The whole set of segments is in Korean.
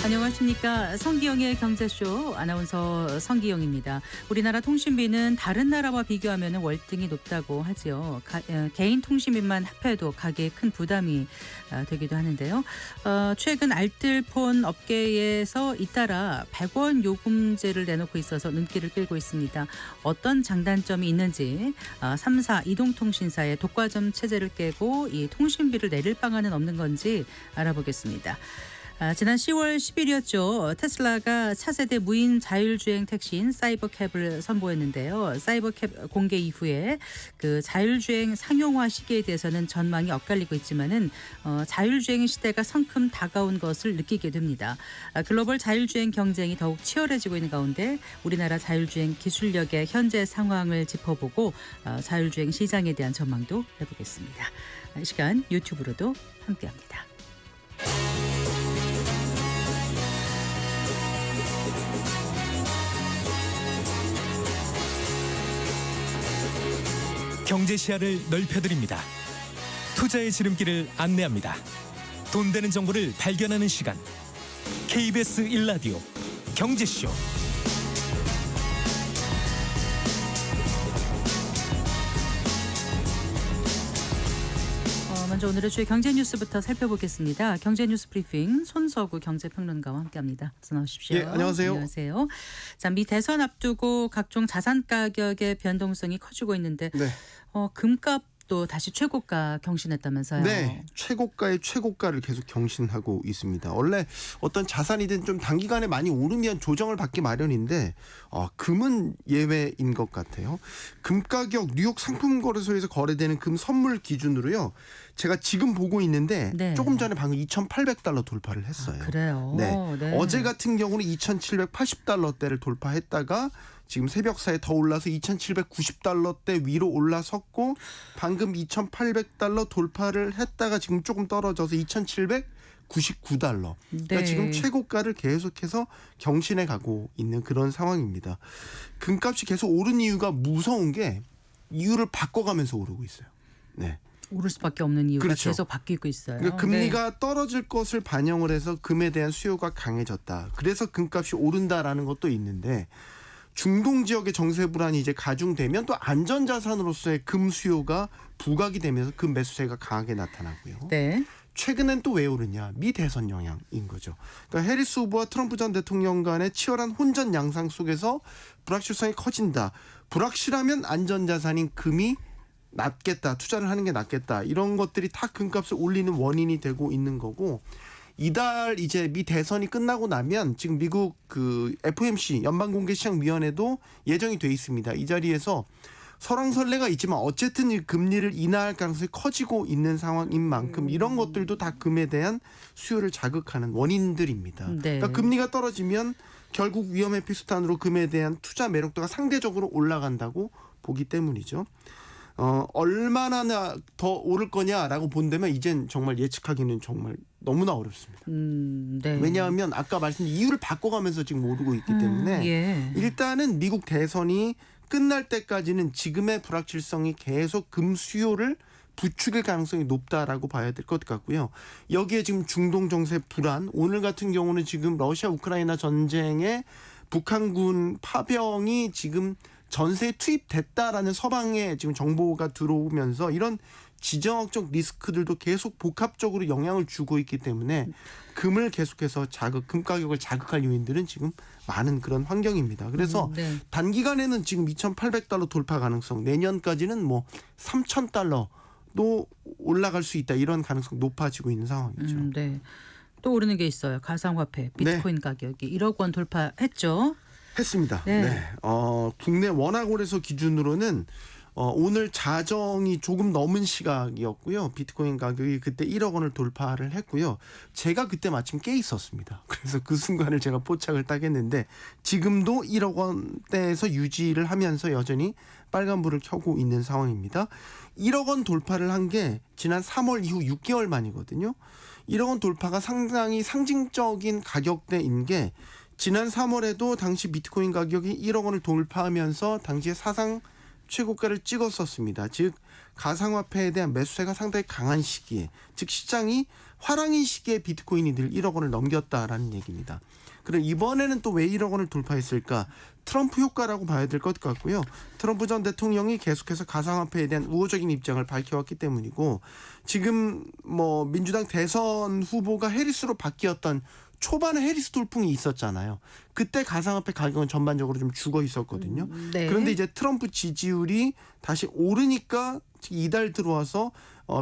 안녕하십니까. 성기영의 경제쇼 아나운서 성기영입니다. 우리나라 통신비는 다른 나라와 비교하면 월등히 높다고 하지요. 개인 통신비만 합해도 가계에 큰 부담이 되기도 하는데요. 최근 알뜰폰 업계에서 잇따라 100원 요금제를 내놓고 있어서 눈길을 끌고 있습니다. 어떤 장단점이 있는지 3사 이동통신사의 독과점 체제를 깨고 이 통신비를 내릴 방안은 없는 건지 알아보겠습니다. 지난 10월 10일이었죠. 테슬라가 차세대 무인 자율주행 택시인 사이버캡을 선보였는데요. 사이버캡 공개 이후에 그 자율주행 상용화 시기에 대해서는 전망이 엇갈리고 있지만은 자율주행 시대가 성큼 다가온 것을 느끼게 됩니다. 글로벌 자율주행 경쟁이 더욱 치열해지고 있는 가운데 우리나라 자율주행 기술력의 현재 상황을 짚어보고 자율주행 시장에 대한 전망도 해보겠습니다. 이 시간 유튜브로도 함께합니다. 경제 시야를 넓혀드립니다. 투자의 지름길을 안내합니다. 돈 되는 정보를 발견하는 시간. KBS 1라디오 경제쇼. 먼저 오늘의 주요 경제 뉴스부터 살펴보겠습니다. 경제 뉴스 브리핑 손석우 경제평론가와 함께합니다. 어서 나오십시오. 예, 안녕하세요. 안녕하세요. 자, 미 대선 앞두고 각종 자산 가격의 변동성이 커지고 있는데 네. 금값도 다시 최고가 경신했다면서요. 네, 최고가의 최고가를 계속 경신하고 있습니다. 원래 어떤 자산이든 좀 단기간에 많이 오르면 조정을 받기 마련인데 금은 예외인 것 같아요. 금 가격 뉴욕 상품거래소에서 거래되는 금 선물 기준으로요. 제가 지금 보고 있는데 네. 조금 전에 방금 $2,800 돌파를 했어요. 그래요? 네. 네. 어제 같은 경우는 $2,780대를 돌파했다가 지금 새벽 사이 더 올라서 $2,790대 위로 올라섰고 방금 $2,800 돌파를 했다가 지금 조금 떨어져서 $2,799. 그러니까 네. 지금 최고가를 계속해서 경신해 가고 있는 그런 상황입니다. 금값이 계속 오른 이유가 무서운 게 이유를 바꿔가면서 오르고 있어요. 네. 오를 수밖에 없는 이유가 그렇죠. 계속 바뀌고 있어요. 그러니까 금리가 떨어질 것을 반영을 해서 금에 대한 수요가 강해졌다. 그래서 금값이 오른다라는 것도 있는데 중동 지역의 정세 불안이 이제 가중되면 또 안전자산으로서의 금 수요가 부각이 되면서 금 매수세가 강하게 나타나고요. 네. 최근엔 또 왜 오르냐? 미 대선 영향인 거죠. 그러니까 해리스 후보와 트럼프 전 대통령 간의 치열한 혼전 양상 속에서 불확실성이 커진다. 불확실하면 안전자산인 금이 낫겠다. 투자를 하는 게 낫겠다. 이런 것들이 다 금값을 올리는 원인이 되고 있는 거고 이달 이제 미 대선이 끝나고 나면 지금 미국 그 FOMC 연방공개시장위원회도 예정이 돼 있습니다. 이 자리에서 설왕설래가 있지만 어쨌든 이 금리를 인하할 가능성이 커지고 있는 상황인 만큼 이런 것들도 다 금에 대한 수요를 자극하는 원인들입니다. 네. 그러니까 금리가 떨어지면 결국 위험회피 수단으로 금에 대한 투자 매력도가 상대적으로 올라간다고 보기 때문이죠. 얼마나 더 오를 거냐라고 본다면 이젠 정말 예측하기는 정말 너무나 어렵습니다. 네. 왜냐하면 아까 말씀드린 이유를 바꿔가면서 지금 오르고 있기 때문에 예. 일단은 미국 대선이 끝날 때까지는 지금의 불확실성이 계속 금 수요를 부추길 가능성이 높다라고 봐야 될 것 같고요. 여기에 지금 중동 정세 불안, 오늘 같은 경우는 지금 러시아 우크라이나 전쟁에 북한군 파병이 지금 전세에 투입됐다라는 서방의 지금 정보가 들어오면서 이런 지정학적 리스크들도 계속 복합적으로 영향을 주고 있기 때문에 금을 계속해서 금 가격을 자극할 요인들은 지금 많은 그런 환경입니다. 그래서 네. 단기간에는 지금 $2,800 돌파 가능성, 내년까지는 뭐 $3,000도 올라갈 수 있다. 이런 가능성 높아지고 있는 상황이죠. 네. 또 오르는 게 있어요. 가상화폐, 비트코인 가격이 1억 원 돌파했죠. 했습니다. 네. 네. 국내 원화거래소 기준으로는 오늘 자정이 조금 넘은 시각이었고요. 비트코인 가격이 그때 1억 원을 돌파를 했고요. 제가 그때 마침 깨 있었습니다. 그래서 그 순간을 제가 포착을 딱 했는데 지금도 1억 원대에서 유지를 하면서 여전히 빨간불을 켜고 있는 상황입니다. 1억 원 돌파를 한 게 지난 3월 이후 6개월 만이거든요. 1억 원 돌파가 상당히 상징적인 가격대인 게 지난 3월에도 당시 비트코인 가격이 1억 원을 돌파하면서 당시에 사상 최고가를 찍었었습니다. 즉 가상화폐에 대한 매수세가 상당히 강한 시기에, 즉 시장이 화랑인 시기에 비트코인이 늘 1억 원을 넘겼다라는 얘기입니다. 그럼 이번에는 또 왜 1억 원을 돌파했을까? 트럼프 효과라고 봐야 될 것 같고요. 트럼프 전 대통령이 계속해서 가상화폐에 대한 우호적인 입장을 밝혀왔기 때문이고, 지금 뭐 민주당 대선 후보가 해리스로 바뀌었던 초반에 해리스 돌풍이 있었잖아요. 그때 가상화폐 가격은 전반적으로 좀 죽어 있었거든요. 네. 그런데 이제 트럼프 지지율이 다시 오르니까 이달 들어와서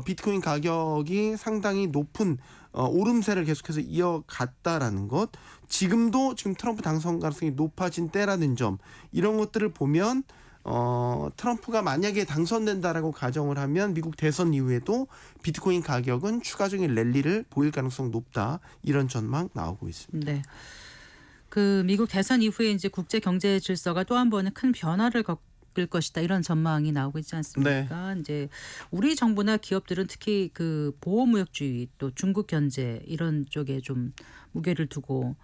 비트코인 가격이 상당히 높은 오름세를 계속해서 이어갔다라는 것, 지금 트럼프 당선 가능성이 높아진 때라는 점, 이런 것들을 보면 트럼프가 만약에 당선된다라고 가정을 하면 미국 대선 이후에도 비트코인 가격은 추가적인 랠리를 보일 가능성 높다, 이런 전망 나오고 있습니다. 네. 그 미국 대선 이후에 이제 국제 경제 질서가 또 한 번은 큰 변화를 겪을 것이다, 이런 전망이 나오고 있지 않습니까? 이제 우리 정부나 기업들은 특히 그 보호무역주의, 또 중국 견제, 이런 쪽에 좀 무게를 두고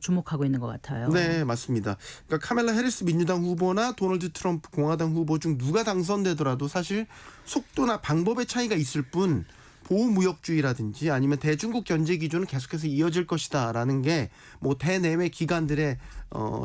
주목하고 있는 것 같아요. 네, 맞습니다. 그러니까 카멜라 해리스 민주당 후보나 도널드 트럼프 공화당 후보 중 누가 당선되더라도 사실 속도나 방법의 차이가 있을 뿐 보호무역주의라든지 아니면 대중국 견제 기조는 계속해서 이어질 것이다라는 게 뭐 대내외 기관들의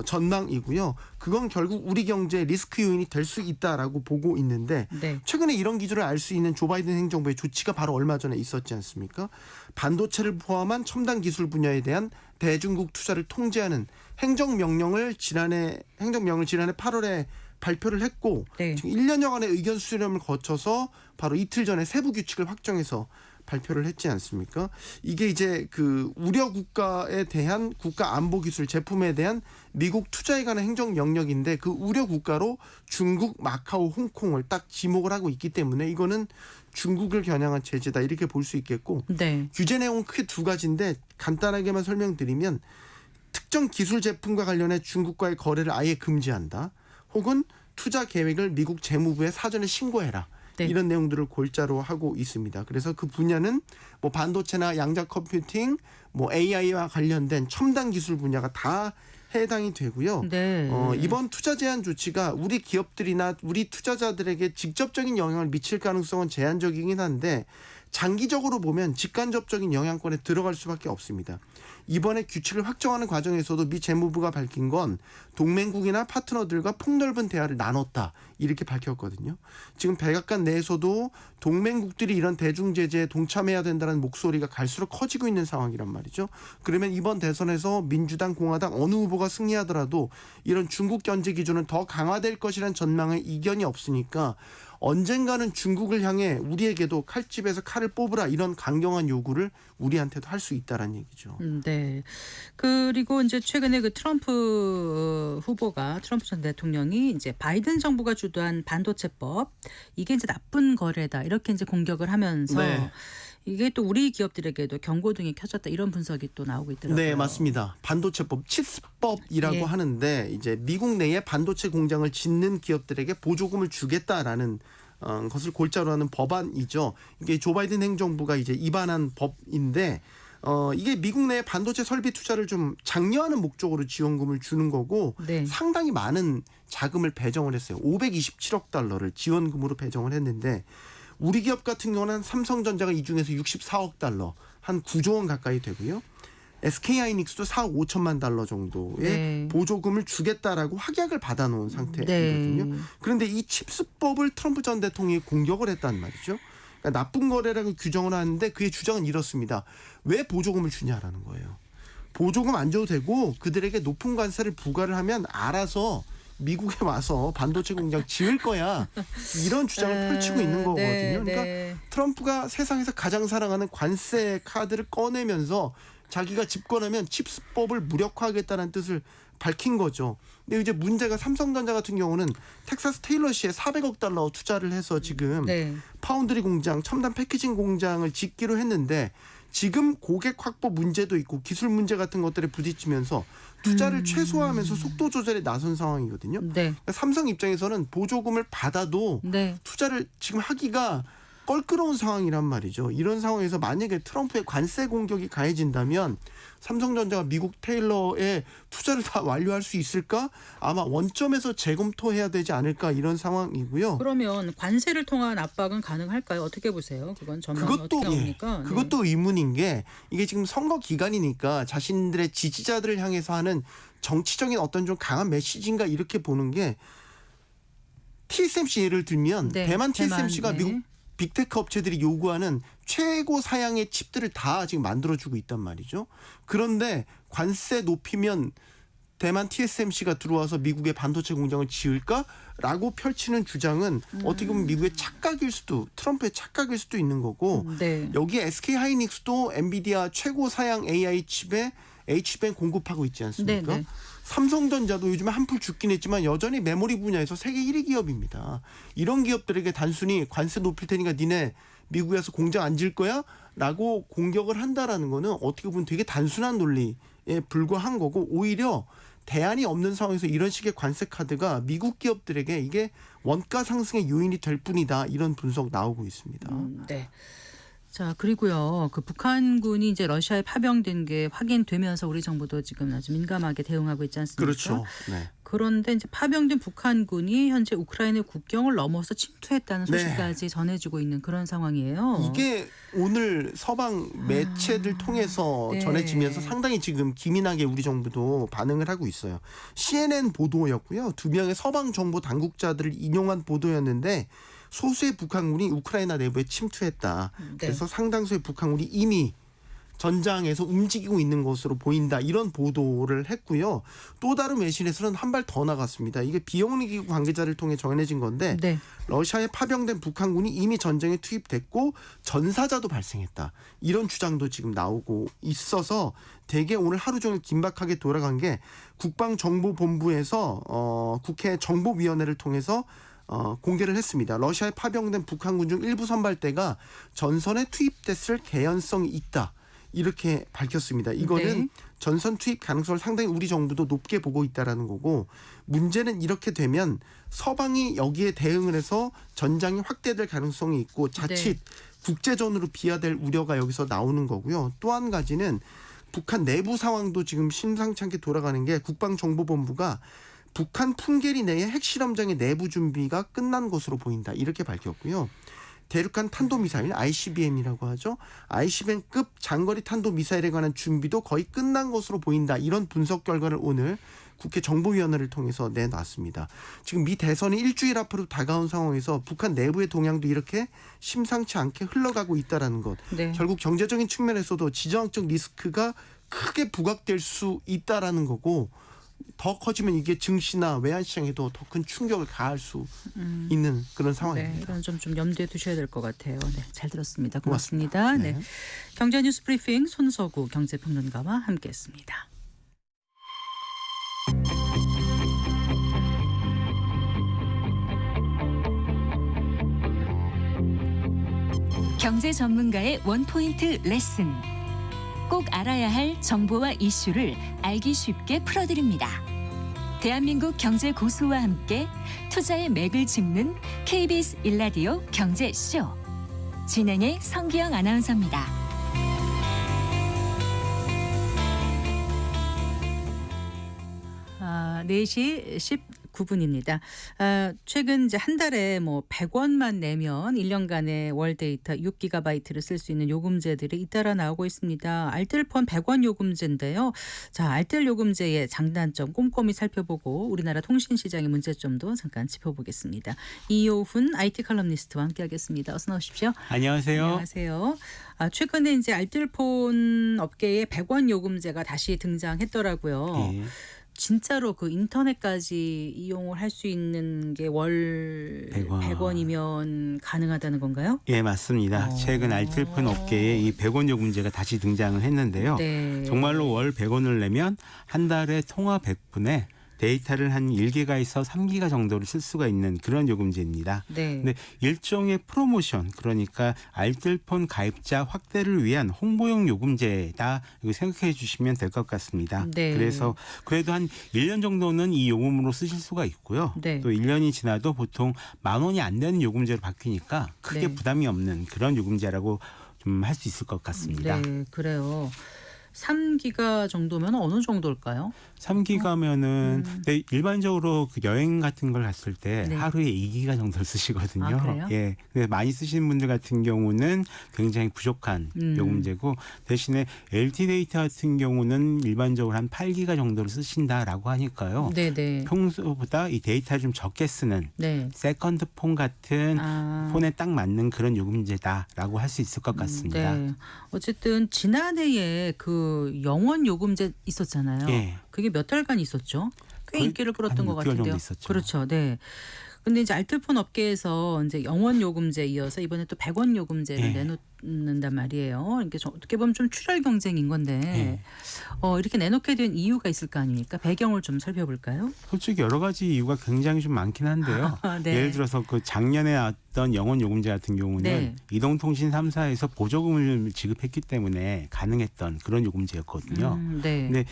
전망이고요. 그건 결국 우리 경제의 리스크 요인이 될 수 있다라고 보고 있는데, 네. 최근에 이런 기조를 알 수 있는 조 바이든 행정부의 조치가 바로 얼마 전에 있었지 않습니까? 반도체를 포함한 첨단 기술 분야에 대한 대중국 투자를 통제하는 행정명령을 지난해 8월에 발표를 했고, 네. 지금 1년여간의 의견 수렴을 거쳐서 바로 이틀 전에 세부 규칙을 확정해서 발표를 했지 않습니까? 이게 이제 그 우려 국가에 대한 국가 안보 기술 제품에 대한 미국 투자에 관한 행정 영역인데, 그 우려 국가로 중국, 마카오, 홍콩을 딱 지목을 하고 있기 때문에 이거는 중국을 겨냥한 제재다, 이렇게 볼 수 있겠고, 네. 규제 내용은 크게 두 가지인데 간단하게만 설명드리면, 특정 기술 제품과 관련해 중국과의 거래를 아예 금지한다, 혹은 투자 계획을 미국 재무부에 사전에 신고해라, 네. 이런 내용들을 골자로 하고 있습니다. 그래서 그 분야는 뭐 반도체나 양자 컴퓨팅, 뭐 AI와 관련된 첨단 기술 분야가 다 해당이 되고요. 네. 이번 투자 제한 조치가 우리 기업들이나 우리 투자자들에게 직접적인 영향을 미칠 가능성은 제한적이긴 한데, 장기적으로 보면 직간접적인 영향권에 들어갈 수밖에 없습니다. 이번에 규칙을 확정하는 과정에서도 미 재무부가 밝힌 건 동맹국이나 파트너들과 폭넓은 대화를 나눴다, 이렇게 밝혔거든요. 지금 백악관 내에서도 동맹국들이 이런 대중제재에 동참해야 된다는 목소리가 갈수록 커지고 있는 상황이란 말이죠. 그러면 이번 대선에서 민주당, 공화당 어느 후보가 승리하더라도 이런 중국 견제 기준은 더 강화될 것이라는 전망에 이견이 없으니까 언젠가는 중국을 향해 우리에게도 칼집에서 칼을 뽑으라, 이런 강경한 요구를 우리한테도 할 수 있다라는 얘기죠. 네. 그리고 이제 최근에 그 트럼프 후보가, 트럼프 전 대통령이 이제 바이든 정부가 주도한 반도체법, 이게 이제 나쁜 거래다, 이렇게 이제 공격을 하면서 네. 이게 또 우리 기업들에게도 경고등이 켜졌다, 이런 분석이 또 나오고 있더라고요. 네, 맞습니다. 반도체법, 칩스법이라고 예. 하는데, 이제 미국 내에 반도체 공장을 짓는 기업들에게 보조금을 주겠다라는 것을 골자로 하는 법안이죠. 이게 조 바이든 행정부가 이제 입안한 법인데, 이게 미국 내 반도체 설비 투자를 좀 장려하는 목적으로 지원금을 주는 거고, 네. 상당히 많은 자금을 배정을 했어요. 527억 달러를 지원금으로 배정을 했는데, 우리 기업 같은 경우는 삼성전자가 이 중에서 64억 달러, 한 9조 원 가까이 되고요. SK하이닉스도 4억 5천만 달러 정도의 네. 보조금을 주겠다라고 확약을 받아놓은 상태거든요. 네. 그런데 이 칩스법을 트럼프 전 대통령이 공격을 했단 말이죠. 그러니까 나쁜 거래라고 규정을 하는데, 그의 주장은 이렇습니다. 왜 보조금을 주냐라는 거예요. 보조금 안 줘도 되고 그들에게 높은 관세를 부과를 하면 알아서 미국에 와서 반도체 공장 지을 거야, 이런 주장을 펼치고 있는 거거든요. 네, 그러니까 네. 트럼프가 세상에서 가장 사랑하는 관세 카드를 꺼내면서 자기가 집권하면 칩스법을 무력화하겠다는 뜻을 밝힌 거죠. 근데 이제 문제가 삼성전자 같은 경우는 텍사스 테일러시에 400억 달러 투자를 해서 지금 네. 파운드리 공장, 첨단 패키징 공장을 짓기로 했는데, 지금 고객 확보 문제도 있고 기술 문제 같은 것들에 부딪히면서 투자를 최소화하면서 속도 조절에 나선 상황이거든요. 네. 그러니까 삼성 입장에서는 보조금을 받아도 네. 투자를 지금 하기가 껄끄러운 상황이란 말이죠. 이런 상황에서 만약에 트럼프의 관세 공격이 가해진다면 삼성전자가 미국 테일러에 투자를 다 완료할 수 있을까? 아마 원점에서 재검토해야 되지 않을까 이런 상황이고요. 그러면 관세를 통한 압박은 가능할까요? 어떻게 보세요? 그건 전망은 어떻게 나옵니까? 네. 그것도 의문인 게 이게 지금 선거 기간이니까 자신들의 지지자들을 향해서 하는 정치적인 어떤 좀 강한 메시지인가 이렇게 보는 게 TSMC 예를 들면 네, 대만 TSMC가 네. 미국 빅테크 업체들이 요구하는 최고 사양의 칩들을 다 지금 만들어주고 있단 말이죠. 그런데 관세 높이면 대만 TSMC가 들어와서 미국의 반도체 공장을 지을까라고 펼치는 주장은 어떻게 보면 미국의 착각일 수도, 트럼프의 착각일 수도 있는 거고 네. 여기에 SK 하이닉스도 엔비디아 최고 사양 AI 칩에 H밴 공급하고 있지 않습니까? 네, 네. 삼성전자도 요즘에 한풀 죽긴 했지만 여전히 메모리 분야에서 세계 1위 기업입니다. 이런 기업들에게 단순히 관세 높일 테니까 니네 미국에서 공장 안 질 거야? 라고 공격을 한다라는 거는 어떻게 보면 되게 단순한 논리에 불과한 거고 오히려 대안이 없는 상황에서 이런 식의 관세 카드가 미국 기업들에게 이게 원가 상승의 요인이 될 뿐이다. 이런 분석 나오고 있습니다. 네. 자, 그리고요. 그 북한군이 이제 러시아에 파병된 게 확인되면서 우리 정부도 지금 아주 민감하게 대응하고 있지 않습니까? 그렇죠. 네. 그런데 이제 파병된 북한군이 현재 우크라이나 국경을 넘어서 침투했다는 소식까지 전해지고 있는 그런 상황이에요. 이게 오늘 서방 매체들 통해서 네. 전해지면서 상당히 지금 기민하게 우리 정부도 반응을 하고 있어요. CNN 보도였고요. 2명의 서방 정보 당국자들을 인용한 보도였는데 소수의 북한군이 우크라이나 내부에 침투했다. 네. 그래서 상당수의 북한군이 이미 전장에서 움직이고 있는 것으로 보인다. 이런 보도를 했고요. 또 다른 외신에서는 한 발 더 나갔습니다. 이게 비영리기구 관계자를 통해 전해진 건데 네. 러시아에 파병된 북한군이 이미 전쟁에 투입됐고 전사자도 발생했다. 이런 주장도 지금 나오고 있어서 대개 오늘 하루 종일 긴박하게 돌아간 게 국방정보본부에서 국회 정보위원회를 통해서 공개를 했습니다. 러시아에 파병된 북한군 중 일부 선발대가 전선에 투입됐을 개연성이 있다. 이렇게 밝혔습니다. 이거는 네. 전선 투입 가능성을 상당히 우리 정부도 높게 보고 있다라는 거고 문제는 이렇게 되면 서방이 여기에 대응을 해서 전장이 확대될 가능성이 있고 자칫 국제전으로 비화될 우려가 여기서 나오는 거고요. 또 한 가지는 북한 내부 상황도 지금 심상치 않게 돌아가는 게 국방정보본부가 북한 풍계리 내의 핵실험장의 내부 준비가 끝난 것으로 보인다. 이렇게 밝혔고요. 대륙간 탄도미사일 ICBM이라고 하죠. ICBM급 장거리 탄도미사일에 관한 준비도 거의 끝난 것으로 보인다. 이런 분석 결과를 오늘 국회 정보위원회를 통해서 내놨습니다. 지금 미 대선이 일주일 앞으로 다가온 상황에서 북한 내부의 동향도 이렇게 심상치 않게 흘러가고 있다는 것. 네. 결국 경제적인 측면에서도 지정학적 리스크가 크게 부각될 수 있다라는 거고 더 커지면 이게 증시나 외환시장에도 더 큰 충격을 가할 수 있는 그런 네, 상황입니다. 이런 점 좀 염두에 두셔야 될 것 같아요. 네, 잘 들었습니다. 고맙습니다. 고맙습니다. 네. 네. 경제뉴스 브리핑 손서구 경제평론가와 함께했습니다. 경제 전문가의 원포인트 레슨. 꼭 알아야 할 정보와 이슈를 알기 쉽게 풀어드립니다. 대한민국 경제 고수와 함께 투자의 맥을 짚는 KBS 1라디오 경제쇼. 진행의 성기영 아나운서입니다. 아, 4시 19분입니다. 최근 이제 한 달에 뭐 100원만 내면 1년간의 월 데이터 6GB를 쓸 수 있는 요금제들이 잇따라 나오고 있습니다. 알뜰폰 100원 요금제인데요. 자, 알뜰 요금제의 장단점 꼼꼼히 살펴보고 우리나라 통신 시장의 문제점도 잠깐 짚어보겠습니다. 이효훈 IT 칼럼니스트와 함께하겠습니다. 어서 나오십시오. 안녕하세요. 안녕하세요. 최근에 이제 알뜰폰 업계에 100원 요금제가 다시 등장했더라고요. 예. 진짜로 그 인터넷까지 이용을 할 수 있는 게 월 100원이면 가능하다는 건가요? 예, 맞습니다. 최근 알뜰폰 업계에 이 100원 요금제가 다시 등장을 했는데요. 네. 정말로 월 100원을 내면 한 달에 통화 100분에 데이터를 한 1기가에서 3기가 정도를 쓸 수가 있는 그런 요금제입니다. 네. 근데 일종의 프로모션, 그러니까 알뜰폰 가입자 확대를 위한 홍보용 요금제다 이거 생각해 주시면 될 것 같습니다. 네. 그래서 그래도 한 1년 정도는 이 요금으로 쓰실 수가 있고요. 네. 또 1년이 지나도 보통 10,000원이 안 되는 요금제로 바뀌니까 크게 네. 부담이 없는 그런 요금제라고 좀 할 수 있을 것 같습니다. 네, 그래요. 3기가 정도면 어느 정도일까요? 3기가면은 일반적으로 그 여행 같은 걸 갔을 때 네. 하루에 2기가 정도를 쓰시거든요. 아, 그래요? 예. 근데 많이 쓰시는 분들 같은 경우는 굉장히 부족한 요금제고 대신에 LTE 데이터 같은 경우는 일반적으로 한 8기가 정도를 쓰신다라고 하니까요. 네네. 평소보다 이 데이터를 좀 적게 쓰는 네. 세컨드 폰 같은 아. 폰에 딱 맞는 그런 요금제다라고 할 수 있을 것 같습니다. 네. 어쨌든 지난해에 그 영원 요금제 있었잖아요. 예. 그게 몇 달간 있었죠? 꽤 거의 인기를 끌었던 한 것 6개월 정도 같은데요. 있었죠. 그렇죠. 네. 근데 이제 알뜰폰 업계에서 이제 영원 요금제 이어서 이번에 또 100원 요금제를 예. 내놓는단 말이에요. 이게 어떻게 보면 좀 출혈 경쟁인 건데 예. 이렇게 내놓게 된 이유가 있을 거 아닙니까? 배경을 좀 살펴볼까요? 솔직히 여러 가지 이유가 굉장히 좀 많긴 한데요. 네. 예를 들어서 그 작년에 나왔던 영원 요금제 같은 경우는 네. 이동통신 3사에서 보조금을 지급했기 때문에 가능했던 그런 요금제였거든요. 네. 근데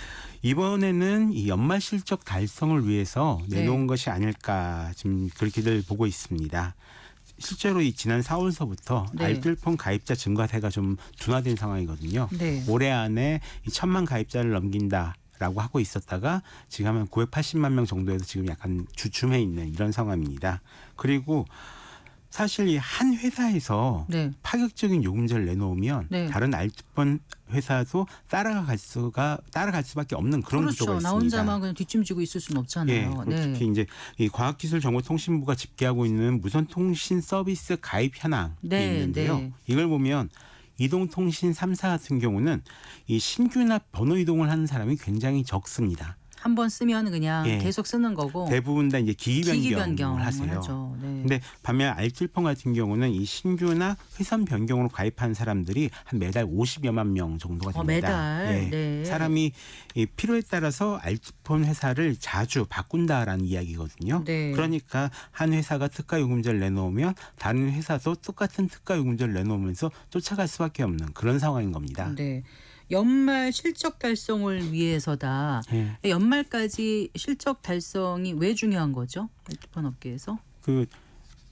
이번에는 이 연말 실적 달성을 위해서 내놓은 네. 것이 아닐까 지금 그렇게들 보고 있습니다. 실제로 이 지난 4월서부터 네. 알뜰폰 가입자 증가세가 좀 둔화된 상황이거든요. 네. 올해 안에 이 1,000만 가입자를 넘긴다. 라고 하고 있었다가 지금 한 980만 명 정도에서 지금 약간 주춤해 있는 이런 상황입니다. 그리고 사실 이 한 회사에서 네. 파격적인 요금제를 내놓으면 네. 다른 알뜰폰 회사도 따라갈 수밖에 없는 그런 그렇죠. 구조가 나 있습니다. 혼자만 그냥 뒷짐지고 있을 수는 없잖아요. 예, 특히 이제 이 과학기술정보통신부가 집계하고 있는 무선통신 서비스 가입 현황이 네, 있는데요. 네. 이걸 보면 이동통신 3사 같은 경우는 이 신규나 번호 이동을 하는 사람이 굉장히 적습니다. 한 번 쓰면 그냥 예. 계속 쓰는 거고 대부분 다 이제 기기 변경을 하세요. 하죠. 네. 근데 반면 알뜰폰 같은 경우는 이 신규나 회선 변경으로 가입한 사람들이 한 매달 50여만 명 정도가 됩니다. 매달? 예. 네. 사람이 이 필요에 따라서 알뜰폰 회사를 자주 바꾼다라는 이야기거든요. 네. 그러니까 한 회사가 특가 요금제를 내놓으면 다른 회사도 똑같은 특가 요금제를 내놓으면서 쫓아갈 수밖에 없는 그런 상황인 겁니다. 네. 연말 실적 달성을 위해서다. 예. 연말까지 실적 달성이 왜 중요한 거죠? 알뜰폰 업계에서? 그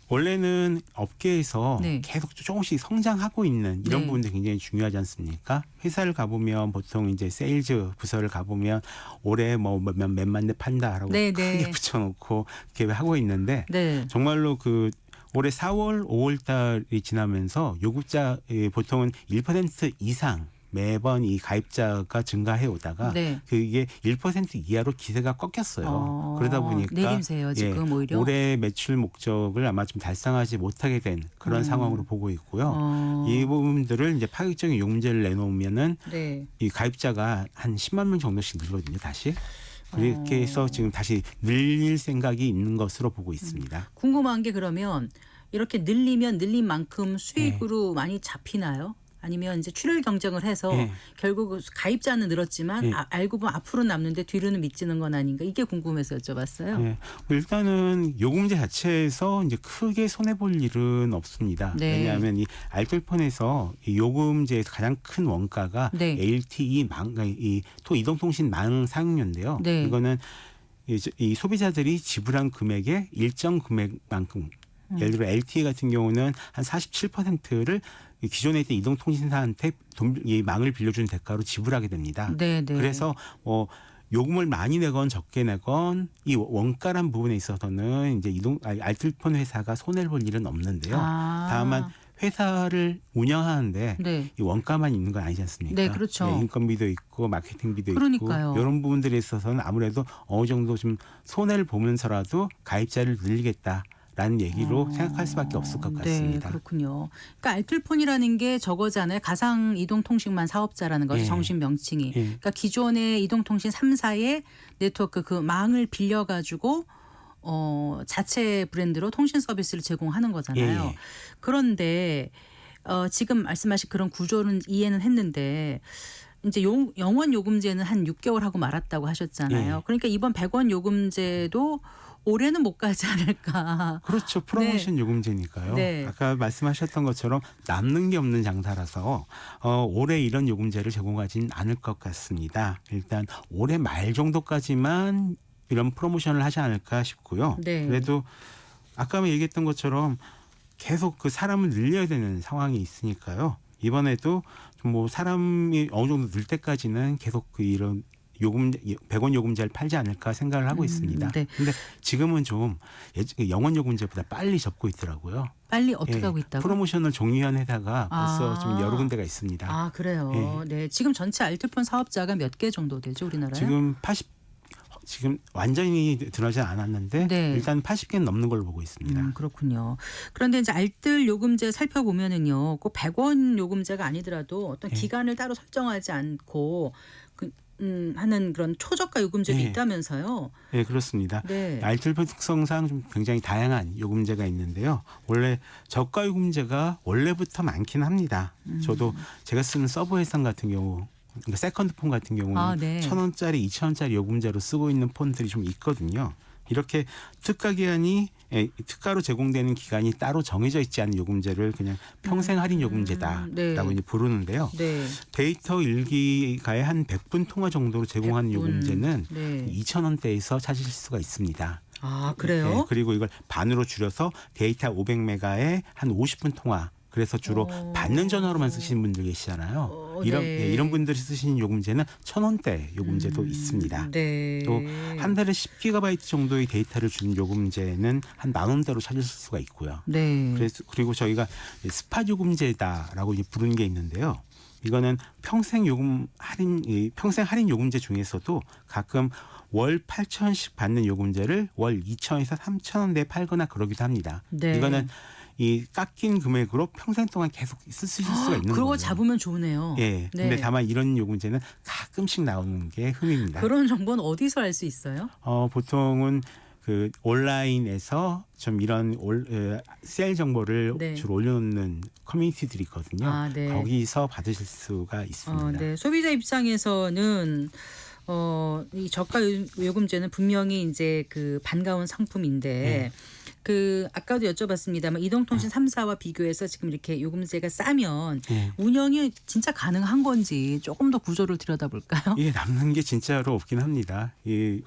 원래는 업계에서 네. 계속 조금씩 성장하고 있는 이런 네. 부분들이 굉장히 중요하지 않습니까? 회사를 가보면 보통 이제 세일즈 부서를 가보면 올해 뭐 몇만 대 판다라고 네, 크게 네. 붙여놓고 이렇게 하고 있는데 네. 정말로 그 올해 4월, 5월 달이 지나면서 요금자 보통은 1% 이상 매번 이 가입자가 증가해 오다가 네. 그게 1% 이하로 기세가 꺾였어요. 그러다 보니까 내림세요 지금 오히려. 올해 매출 목적을 아마 좀 달성하지 못하게 된 그런 상황으로 보고 있고요. 이 부분들을 이제 파격적인 요금제를 내놓으면은 네. 이 가입자가 한 10만 명 정도씩 늘거든요. 다시. 그렇게 해서 지금 다시 늘릴 생각이 있는 것으로 보고 있습니다. 궁금한 게 그러면 이렇게 늘리면 늘린 만큼 수익으로 많이 잡히나요? 아니면 이제 출혈 경쟁을 해서 네. 결국 가입자는 늘었지만 네. 알고 보면 앞으로 남는데 뒤로는 미치는 건 아닌가 이게 궁금해서 여쭤봤어요. 네. 일단은 요금제 자체에서 이제 크게 손해 볼 일은 없습니다. 네. 왜냐하면 이 알뜰폰에서 이 요금제에서 가장 큰 원가가 네. LTE 이 이동통신망 사용료인데요. 네. 이거는 이 소비자들이 지불한 금액의 일정 금액만큼 예를 들어 LTE 같은 경우는 한 47%를 기존에 있던 이동통신사한테 이 망을 빌려준 대가로 지불하게 됩니다. 네, 네. 그래서 요금을 많이 내건 적게 내건 이 원가란 부분에 있어서는 이제 알뜰폰 회사가 손해를 볼 일은 없는데요. 다만 회사를 운영하는데 네. 이 원가만 있는 건 아니지 않습니까? 네, 그렇죠. 예, 인건비도 있고 마케팅비도 그러니까요. 있고 이런 부분들에 있어서는 아무래도 어느 정도 좀 손해를 보면서라도 가입자를 늘리겠다. 라는 얘기로 생각할 수밖에 없을 것 같습니다. 네, 그렇군요. 그러니까 알뜰폰이라는 게 저거잖아요. 가상 이동통신망 사업자라는 거죠. 예. 정식 명칭이. 예. 그러니까 기존의 이동통신 3사의 네트워크 그 망을 빌려가지고 자체 브랜드로 통신 서비스를 제공하는 거잖아요. 예. 그런데 지금 말씀하신 그런 구조는 이해는 했는데 이제 영원 요금제는 한 6개월 하고 말았다고 하셨잖아요. 예. 그러니까 이번 100원 요금제도 올해는 못 가지 않을까. 그렇죠. 프로모션 요금제니까요. 네. 아까 말씀하셨던 것처럼 남는 게 없는 장사라서 올해 이런 요금제를 제공하진 않을 것 같습니다. 일단 올해 말 정도까지만 이런 프로모션을 하지 않을까 싶고요. 네. 그래도 아까 얘기했던 것처럼 계속 그 사람을 늘려야 되는 상황이 있으니까요. 이번에도 뭐 사람이 어느 정도 늘 때까지는 계속 그 이런 100원 요금제를 팔지 않을까 생각을 하고 있습니다. 네. 근데 지금은 좀 영원 요금제보다 빨리 접고 있더라고요. 빨리 어떻게 예, 하고 있다고? 프로모션을 종료한 회사가 벌써 좀 여러 군데가 있습니다. 아, 그래요. 네. 지금 전체 알뜰폰 사업자가 몇 개 정도 되죠, 우리나라에? 지금 완전히 드러나지 않았는데 네. 일단 80개는 넘는 걸로 보고 있습니다. 그렇군요. 그런데 이제 알뜰 요금제 살펴보면은요, 꼭 100원 요금제가 아니더라도 어떤 기간을 따로 설정하지 않고 하는 그런 초저가 요금제도 네. 있다면서요? 네, 그렇습니다. 네. 알뜰폰 특성상 좀 굉장히 다양한 요금제가 있는데요. 원래 저가 요금제가 원래부터 많긴 합니다. 저도 제가 쓰는 서브웨이상 같은 경우, 그러니까 세컨드폰 같은 경우는 네. 1,000원짜리, 2,000원짜리 요금제로 쓰고 있는 폰들이 좀 있거든요. 이렇게 특가로 제공되는 기간이 따로 정해져 있지 않은 요금제를 그냥 평생 할인 요금제다라고 네. 이제 부르는데요. 네. 데이터 1기가에 한 100분 통화 정도로 제공하는 100분. 요금제는 네. 2,000원대에서 찾으실 수가 있습니다. 아, 그래요? 네, 그리고 이걸 반으로 줄여서 데이터 500메가에 한 50분 통화. 그래서 주로 받는 전화로만 쓰시는 분들 계시잖아요. 네. 이런 분들이 쓰시는 요금제는 1,000원대 요금제도 있습니다. 네. 또 한 달에 10GB 정도의 데이터를 주는 요금제는 한 10,000원대로 찾으실 수가 있고요. 네. 그리고 저희가 스팟 요금제다라고 이제 부르는 게 있는데요. 이거는 평생 할인 요금제 중에서도 가끔 월 8,000원씩 받는 요금제를 월 2,000원에서 3,000원대에 팔거나 그러기도 합니다. 네. 이거는 이 깎인 금액으로 평생 동안 계속 쓰실 수가 있는 그거 거예요. 잡으면 좋네요. 예. 근데 네. 다만 이런 요금제는 가끔씩 나오는 게 흠입니다. 그런 정보는 어디서 알 수 있어요? 보통은 그 온라인에서 좀 이런 세일 정보를 네. 주로 올려놓는 커뮤니티들이 있거든요. 아, 네. 거기서 받으실 수가 있습니다. 네. 소비자 입장에서는 이 저가 요금제는 분명히 이제 그 반가운 상품인데 네. 그 아까도 여쭤봤습니다만 이동통신 3사와 비교해서 지금 이렇게 요금제가 싸면 네. 운영이 진짜 가능한 건지 조금 더 구조를 들여다볼까요? 이게 남는 게 진짜로 없긴 합니다. 이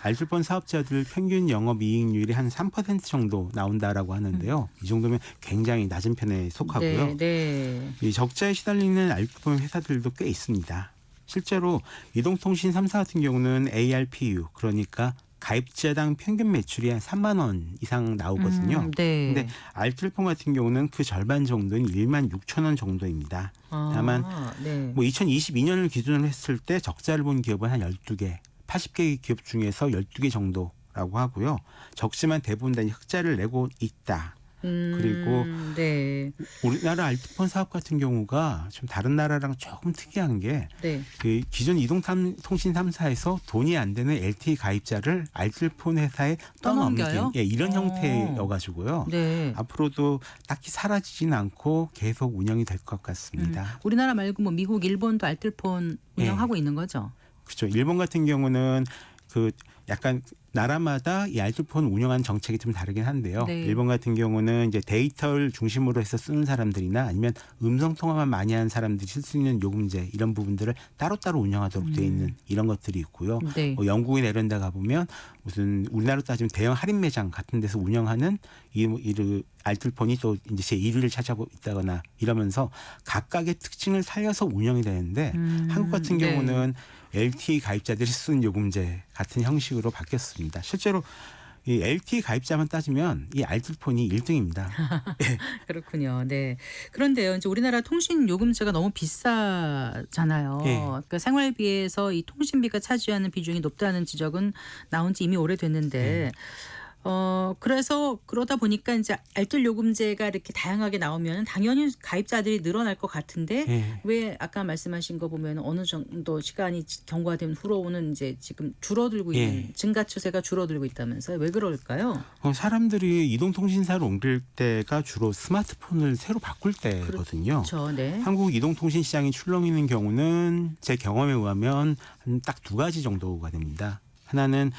알뜰폰 사업자들 평균 영업이익률이 한 3% 정도 나온다라고 하는데요. 이 정도면 굉장히 낮은 편에 속하고요. 네, 네. 이 적자에 시달리는 알뜰폰 회사들도 꽤 있습니다. 실제로 이동통신 3사 같은 경우는 ARPU 그러니까 가입자당 평균 매출이 한 3만 원 이상 나오거든요. 네. 근데 알뜰폰 같은 경우는 그 절반 정도인 1만 6천 원 정도입니다. 다만 네. 뭐 2022년을 기준으로 했을 때 적자를 본 기업은 한 12개, 80개 기업 중에서 12개 정도라고 하고요. 적지만 대부분 다 흑자를 내고 있다. 그리고 네. 우리나라 알뜰폰 사업 같은 경우가 좀 다른 나라랑 조금 특이한 게 네. 그 기존 이동통신 3사에서 돈이 안 되는 LTE 가입자를 알뜰폰 회사에 떠넘겨요? 떠넘긴 이런 형태여가지고요. 네. 앞으로도 딱히 사라지진 않고 계속 운영이 될 것 같습니다. 우리나라 말고 뭐 미국, 일본도 알뜰폰 운영하고 있는 거죠? 그렇죠. 일본 같은 경우는 그 약간 나라마다 이 알뜰폰 운영하는 정책이 좀 다르긴 한데요. 네. 일본 같은 경우는 이제 데이터를 중심으로 해서 쓰는 사람들이나 아니면 음성 통화만 많이 하는 사람들이 쓸 수 있는 요금제 이런 부분들을 따로따로 운영하도록 되어 있는 이런 것들이 있고요. 네. 영국이나 이런 데 가보면 무슨 우리나라로 따지면 대형 할인 매장 같은 데서 운영하는 이 알뜰폰이 또 이제 제 1위를 차지하고 있다거나 이러면서 각각의 특징을 살려서 운영이 되는데 한국 같은 네. 경우는 LTE 가입자들이 쓰는 요금제 같은 형식으로 바뀌었습니다. 실제로 이 LTE 가입자만 따지면 이 알뜰폰이 1등입니다. 그렇군요. 네. 그런데요, 이제 우리나라 통신 요금제가 너무 비싸잖아요. 예. 그러니까 생활비에서 이 통신비가 차지하는 비중이 높다는 지적은 나온 지 이미 오래됐는데 그래서 그러다 보니까 이제 알뜰 요금제가 이렇게 다양하게 나오면 당연히 가입자들이 늘어날 것 같은데 예. 왜 아까 말씀하신 거 보면 어느 정도 시간이 경과된 후로는 이제 지금 줄어들고 있는 예. 증가 추세가 줄어들고 있다면서요? 왜 그럴까요? 사람들이 이동통신사를 옮길 때가 주로 스마트폰을 새로 바꿀 때거든요. 그렇죠. 네. 한국 이동통신 시장이 출렁이는 경우는 제 경험에 의하면 딱 두 가지 정도가 됩니다. 하나는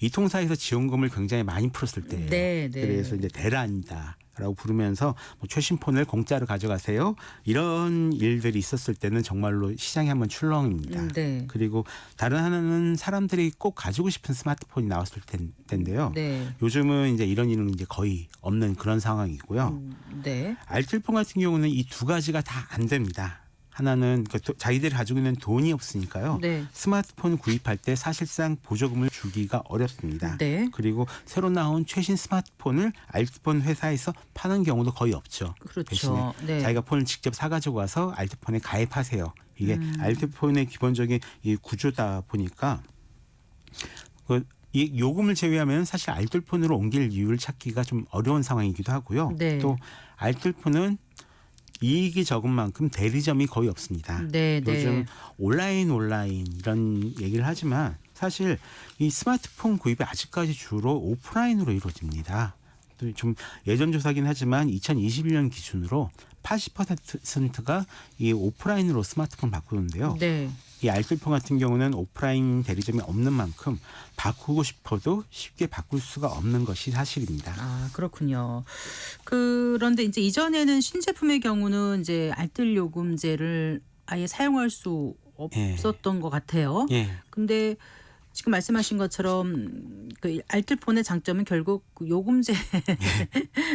이 통사에서 지원금을 굉장히 많이 풀었을 때예요. 네, 네. 그래서 이제 대란이다라고 부르면서 뭐 최신 폰을 공짜로 가져가세요. 이런 일들이 있었을 때는 정말로 시장이 한번 출렁입니다. 네. 그리고 다른 하나는 사람들이 꼭 가지고 싶은 스마트폰이 나왔을 때인데요. 네. 요즘은 이제 이런 일은 이제 거의 없는 그런 상황이고요. 네. 알뜰폰 같은 경우는 이 두 가지가 다 안 됩니다. 하나는 자기들이 가지고 있는 돈이 없으니까요. 네. 스마트폰 구입할 때 사실상 보조금을 주기가 어렵습니다. 네. 그리고 새로 나온 최신 스마트폰을 알뜰폰 회사에서 파는 경우도 거의 없죠. 대신에 그렇죠. 네. 자기가 폰을 직접 사가지고 와서 알뜰폰에 가입하세요. 이게 알뜰폰의 기본적인 이 구조다 보니까 이 요금을 제외하면 사실 알뜰폰으로 옮길 이유를 찾기가 좀 어려운 상황이기도 하고요. 네. 또 알뜰폰은 이익이 적은 만큼 대리점이 거의 없습니다. 네, 요즘 네. 온라인 이런 얘기를 하지만 사실 이 스마트폰 구입이 아직까지 주로 오프라인으로 이루어집니다. 또 좀 예전 조사긴 하지만 2021년 기준으로 80%가 이 오프라인으로 스마트폰 바꾸는데요. 네. 이 알뜰폰 같은 경우는 오프라인 대리점이 없는 만큼 바꾸고 싶어도 쉽게 바꿀 수가 없는 것이 사실입니다. 아, 그렇군요. 그런데 이제 이전에는 신제품의 경우는 이제 알뜰 요금제를 아예 사용할 수 없었던 것 같아요. 예. 근데 지금 말씀하신 것처럼 그 알뜰폰의 장점은 결국 그 요금제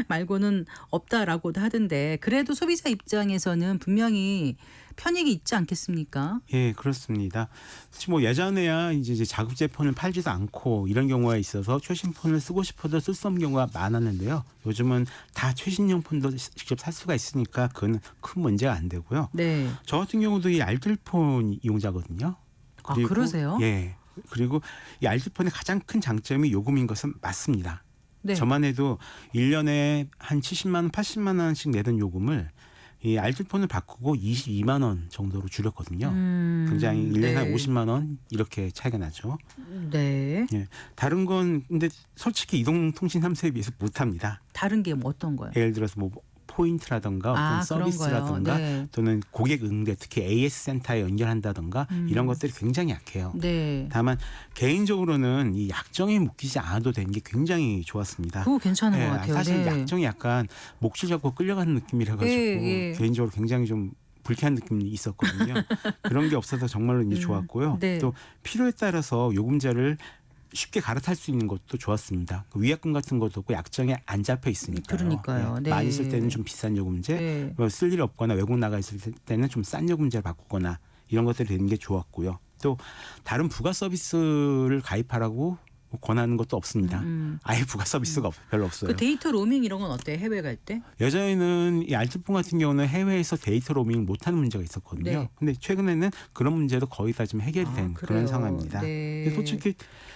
말고는 없다라고도 하던데 그래도 소비자 입장에서는 분명히 편익이 있지 않겠습니까? 예, 그렇습니다. 사실 뭐 예전에야 이제 자급제 폰을 팔지도 않고 이런 경우가 있어서 최신 폰을 쓰고 싶어도 쓸 수 없는 경우가 많았는데요. 요즘은 다 최신형 폰도 직접 살 수가 있으니까 그건 큰 문제가 안 되고요. 네. 저 같은 경우도 이 알뜰폰 이용자거든요. 아, 그러세요? 예. 그리고 이 알뜰폰의 가장 큰 장점이 요금인 것은 맞습니다. 네. 저만 해도 1년에 한 70만 원, 80만 원씩 내던 요금을 이 알뜰폰을 바꾸고 22만 원 정도로 줄였거든요. 굉장히 1년에 한 50만 원 이렇게 차이가 나죠. 네. 예. 다른 건 근데 솔직히 이동통신 3사에 비해서 못합니다. 다른 게 뭐 어떤 거요? 예를 들어서 뭐 포인트라든가 어떤 아, 그런 서비스라든가 거요. 네. 또는 고객 응대 특히 AS 센터에 연결한다든가 이런 것들이 굉장히 약해요. 네. 다만 개인적으로는 이 약정에 묶이지 않아도 되는 게 굉장히 좋았습니다. 그거 괜찮은 예, 것 같아요. 사실 네. 약정이 약간 목줄 잡고 끌려가는 느낌이라 가지고 예. 개인적으로 굉장히 좀 불쾌한 느낌이 있었거든요. 그런 게 없어서 정말로 이제 좋았고요. 네. 또 필요에 따라서 요금제를 쉽게 갈아탈 수 있는 것도 좋았습니다. 그 위약금 같은 것도 없고 약정에 안 잡혀 있으니까요. 그러니까요. 네. 많이 쓸 때는 좀 비싼 요금제, 네. 뭐 쓸 일 없거나 외국 나가 있을 때는 좀 싼 요금제를 바꾸거나 이런 것들이 되는 게 좋았고요. 또 다른 부가 서비스를 가입하라고 권하는 것도 없습니다. 아예 부가 서비스가 별로 없어요. 그 데이터 로밍 이런 건 어때요? 해외 갈 때? 예전에는 이 알뜰폰 같은 경우는 해외에서 데이터 로밍 못하는 문제가 있었거든요. 네. 근데 최근에는 그런 문제도 거의 다 좀 해결이 된 그래요? 그런 상황입니다. 네. 근데 솔직히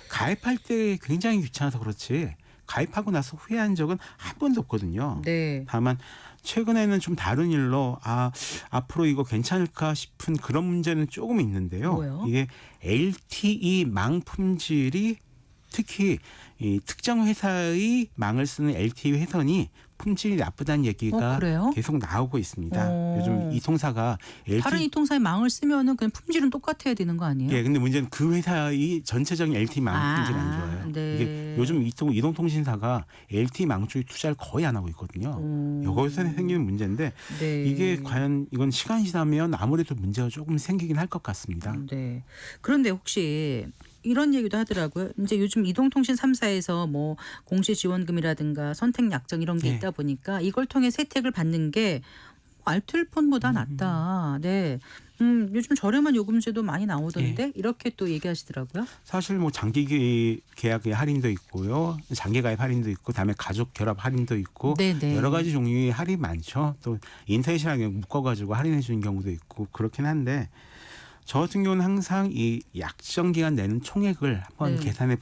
가입할 때 굉장히 귀찮아서 그렇지 가입하고 나서 후회한 적은 한 번도 없거든요. 네. 다만 최근에는 좀 다른 일로 앞으로 이거 괜찮을까 싶은 그런 문제는 조금 있는데요. 뭐요? 이게 LTE 망 품질이 특히 이 특정 회사의 망을 쓰는 LTE 회선이 품질이 나쁘다는 얘기가 그래요? 계속 나오고 있습니다. 요즘 이 통사가 다른 이통사의 망을 쓰면은 그냥 품질은 똑같아야 되는 거 아니에요? 예, 근데 문제는 그 회사의 전체적인 LTE 망 품질이 안 좋아요. 네. 이게 요즘 이동통신사가 LTE 망 쪽에 투자를 거의 안 하고 있거든요. 여기서 생기는 문제인데 네. 이게 과연 이건 시간이 지나면 아무래도 문제가 조금 생기긴 할 것 같습니다. 네. 그런데 혹시 이런 얘기도 하더라고요. 이제 요즘 이동통신 3사에서 뭐 공시 지원금이라든가 선택 약정 이런 게 네. 있다 보니까 이걸 통해 혜택을 받는 게 알뜰폰보다 낫다. 네. 요즘 저렴한 요금제도 많이 나오던데 이렇게 또 얘기하시더라고요. 사실 뭐 장기 계약의 할인도 있고요, 장기 가입 할인도 있고, 다음에 가족 결합 할인도 있고, 네네. 여러 가지 종류의 할인 많죠. 또 인터넷이랑 묶어가지고 할인해 주는 경우도 있고 그렇긴 한데. 저 같은 경우는 항상 이 약정 기간 내는 총액을 한번 네. 계산해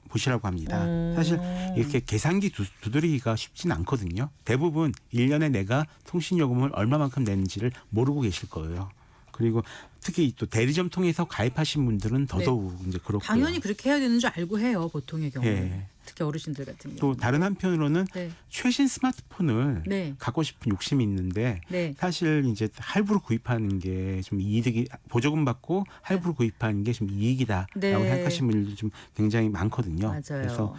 보시라고 합니다. 사실 이렇게 계산기 두드리기가 쉽지는 않거든요. 대부분 1년에 내가 통신요금을 얼마만큼 내는지를 모르고 계실 거예요. 그리고 특히 또 대리점 통해서 가입하신 분들은 더더욱 이제 그렇고요. 당연히 그렇게 해야 되는 줄 알고 해요. 보통의 경우. 예. 특히 어르신들 같은 경우. 또 다른 한편으로는 네. 최신 스마트폰을 네. 갖고 싶은 욕심이 있는데 네. 사실 이제 할부로 구입하는 게 좀 이득이 보조금 받고 할부로 구입하는 게 좀 이익이다라고 네. 생각하시는 분들도 좀 굉장히 많거든요. 맞아요. 그래서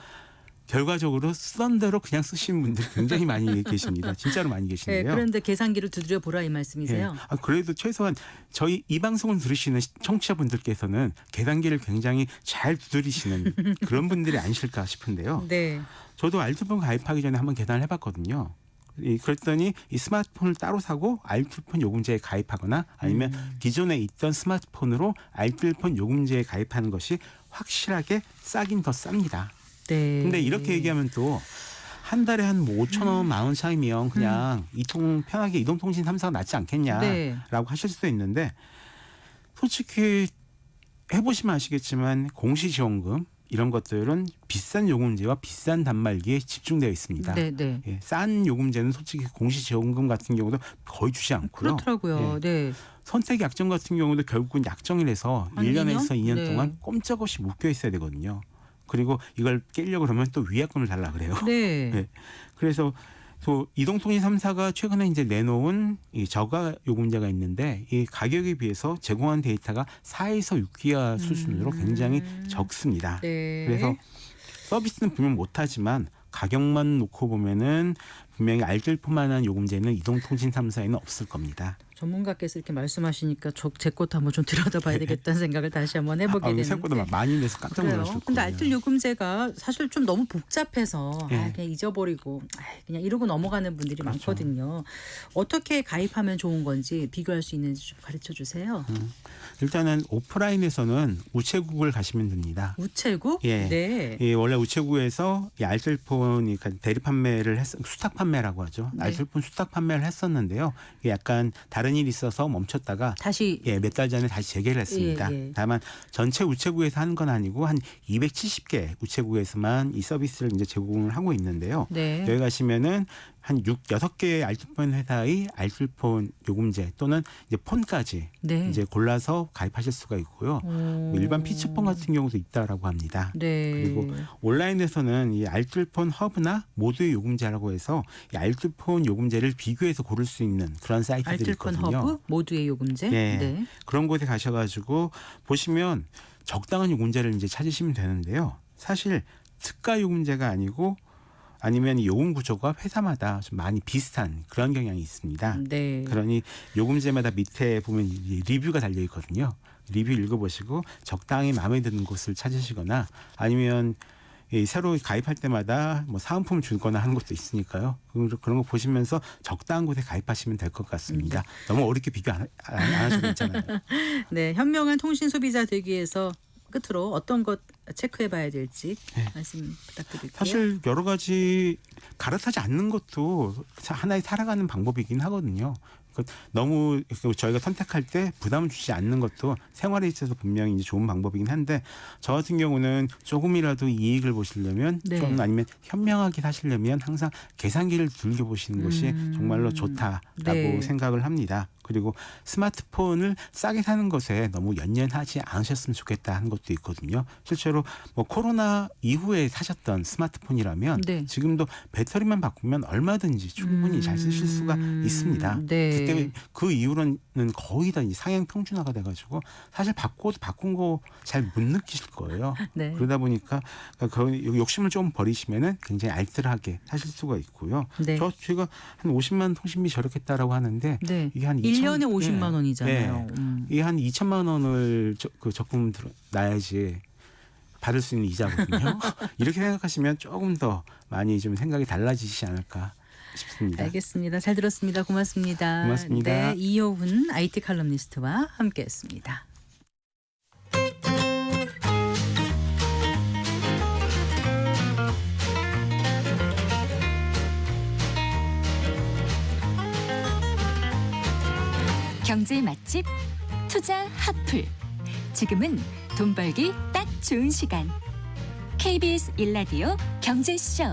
결과적으로 쓰던 대로 그냥 쓰시는 분들이 굉장히 많이 계십니다. 진짜로 많이 네, 계신데요. 그런데 계산기를 두드려 보라 이 말씀이세요? 예. 그래도 최소한 저희 이 방송을 들으시는 청취자분들께서는 계산기를 굉장히 잘 두드리시는 그런 분들이 아니실까 싶은데요. 네. 저도 알뜰폰 가입하기 전에 한번 계산을 해봤거든요. 그랬더니 이 스마트폰을 따로 사고 알뜰폰 요금제에 가입하거나 아니면 기존에 있던 스마트폰으로 알뜰폰 요금제에 가입하는 것이 확실하게 싸긴 더 쌉니다. 네. 근데 이렇게 얘기하면 또 한 달에 한 5천 원, 10,000원 차이면 그냥 편하게 이동통신 3사가 낫지 않겠냐라고 네. 하실 수도 있는데 솔직히 해보시면 아시겠지만 공시지원금 이런 것들은 비싼 요금제와 비싼 단말기에 집중되어 있습니다. 네, 네. 예, 싼 요금제는 솔직히 공시지원금 같은 경우도 거의 주지 않고요. 그렇더라고요. 예. 네. 선택 약정 같은 경우도 결국은 약정을 해서 한 1년에서 2년 네. 동안 꼼짝없이 묶여 있어야 되거든요. 그리고 이걸 깨려고 그러면 또 위약금을 달라 그래요. 네. 네. 그래서 또 이동통신 3사가 최근에 이제 내놓은 이 저가 요금제가 있는데 이 가격에 비해서 제공한 데이터가 4에서 6기가 수준으로 굉장히 적습니다. 네. 그래서 서비스는 분명 못하지만 가격만 놓고 보면은 분명히 알뜰폰만한 요금제는 이동통신 3사에는 없을 겁니다. 전문가께서 이렇게 말씀하시니까 제 것도 한번 좀 들여다봐야 되겠다는 생각을 다시 한번 해보게 되는데. 생각보다 많이 내서 깜짝 놀라실 거예요. 근데 알뜰 요금제가 사실 좀 너무 복잡해서 예. 그냥 잊어버리고 그냥 이러고 넘어가는 분들이 그렇죠. 많거든요. 어떻게 가입하면 좋은 건지 비교할 수 있는지 좀 가르쳐 주세요. 일단은 오프라인에서는 우체국을 가시면 됩니다. 우체국? 예. 네. 이 원래 우체국에서 이 알뜰폰이 대리 판매를 수탁 판매라고 하죠. 네. 알뜰폰 수탁 판매를 했었는데요. 이게 약간 다른 일이 있어서 멈췄다가 다시 몇 달 전에 다시 재개를 했습니다. 예, 예. 다만 전체 우체국에서 하는 건 아니고 한 270개 우체국에서만 이 서비스를 이제 제공을 하고 있는데요. 네. 여기 가시면은 한 6-6개의 알뜰폰 회사의 알뜰폰 요금제 또는 이제 폰까지 네. 이제 골라서 가입하실 수가 있고요. 뭐 일반 피처폰 같은 경우도 있다라고 합니다. 네. 그리고 온라인에서는 이 알뜰폰 허브나 모두의 요금제라고 해서 이 알뜰폰 요금제를 비교해서 고를 수 있는 그런 사이트들이 알뜰폰 있거든요. 허브 모두의 요금제. 예. 네. 그런 곳에 가셔가지고 보시면 적당한 요금제를 이제 찾으시면 되는데요. 사실 특가 요금제가 아니고 아니면 이 요금 구조가 회사마다 좀 많이 비슷한 그런 경향이 있습니다. 네. 그러니 요금제마다 밑에 보면 이 리뷰가 달려 있거든요. 리뷰 읽어보시고 적당히 마음에 드는 곳을 찾으시거나 아니면 이 새로 가입할 때마다 뭐 사은품 주거나 하는 것도 있으니까요. 그런 거 보시면서 적당한 곳에 가입하시면 될 것 같습니다. 너무 어렵게 비교 안 하셔도 괜찮아요. 네, 현명한 통신 소비자 되기 위해서 끝으로 어떤 것 체크해봐야 될지 말씀 부탁드릴게요. 사실 여러 가지 갈아타지 않는 것도 하나의 살아가는 방법이긴 하거든요. 너무 저희가 선택할 때 부담을 주지 않는 것도 생활에 있어서 분명히 이제 좋은 방법이긴 한데 저 같은 경우는 조금이라도 이익을 보시려면 네. 좀 아니면 현명하게 사시려면 항상 계산기를 두들겨 보시는 것이 정말로 좋다라고 네. 생각을 합니다. 그리고 스마트폰을 싸게 사는 것에 너무 연연하지 않으셨으면 좋겠다 하는 것도 있거든요. 실제로 뭐 코로나 이후에 사셨던 스마트폰이라면 네. 지금도 배터리만 바꾸면 얼마든지 충분히 잘 쓰실 수가 있습니다. 네. 그때 그 이후로는 거의 다 상향 평준화가 돼가지고 사실 바꾼 거 잘 못 느끼실 거예요. 네. 그러다 보니까 그 욕심을 좀 버리시면은 굉장히 알뜰하게 사실 수가 있고요. 네. 제가 한 50만 원 통신비 저렇겠다라고 하는데 네. 이게 한 1년에 2천 50만 원이잖아요. 이게 한 2천만 원을 적금 놔야지 받을 수 있는 이자거든요. 이렇게 생각하시면 조금 더 많이 좀 생각이 달라지지 않을까 싶습니다. 알겠습니다. 잘 들었습니다. 고맙습니다. 고맙습니다. 네, 이효훈 IT 칼럼니스트와 함께했습니다. 경제 맛집 투자 핫플. 지금은 돈 벌기 딱 좋은 시간. KBS 1라디오 경제쇼.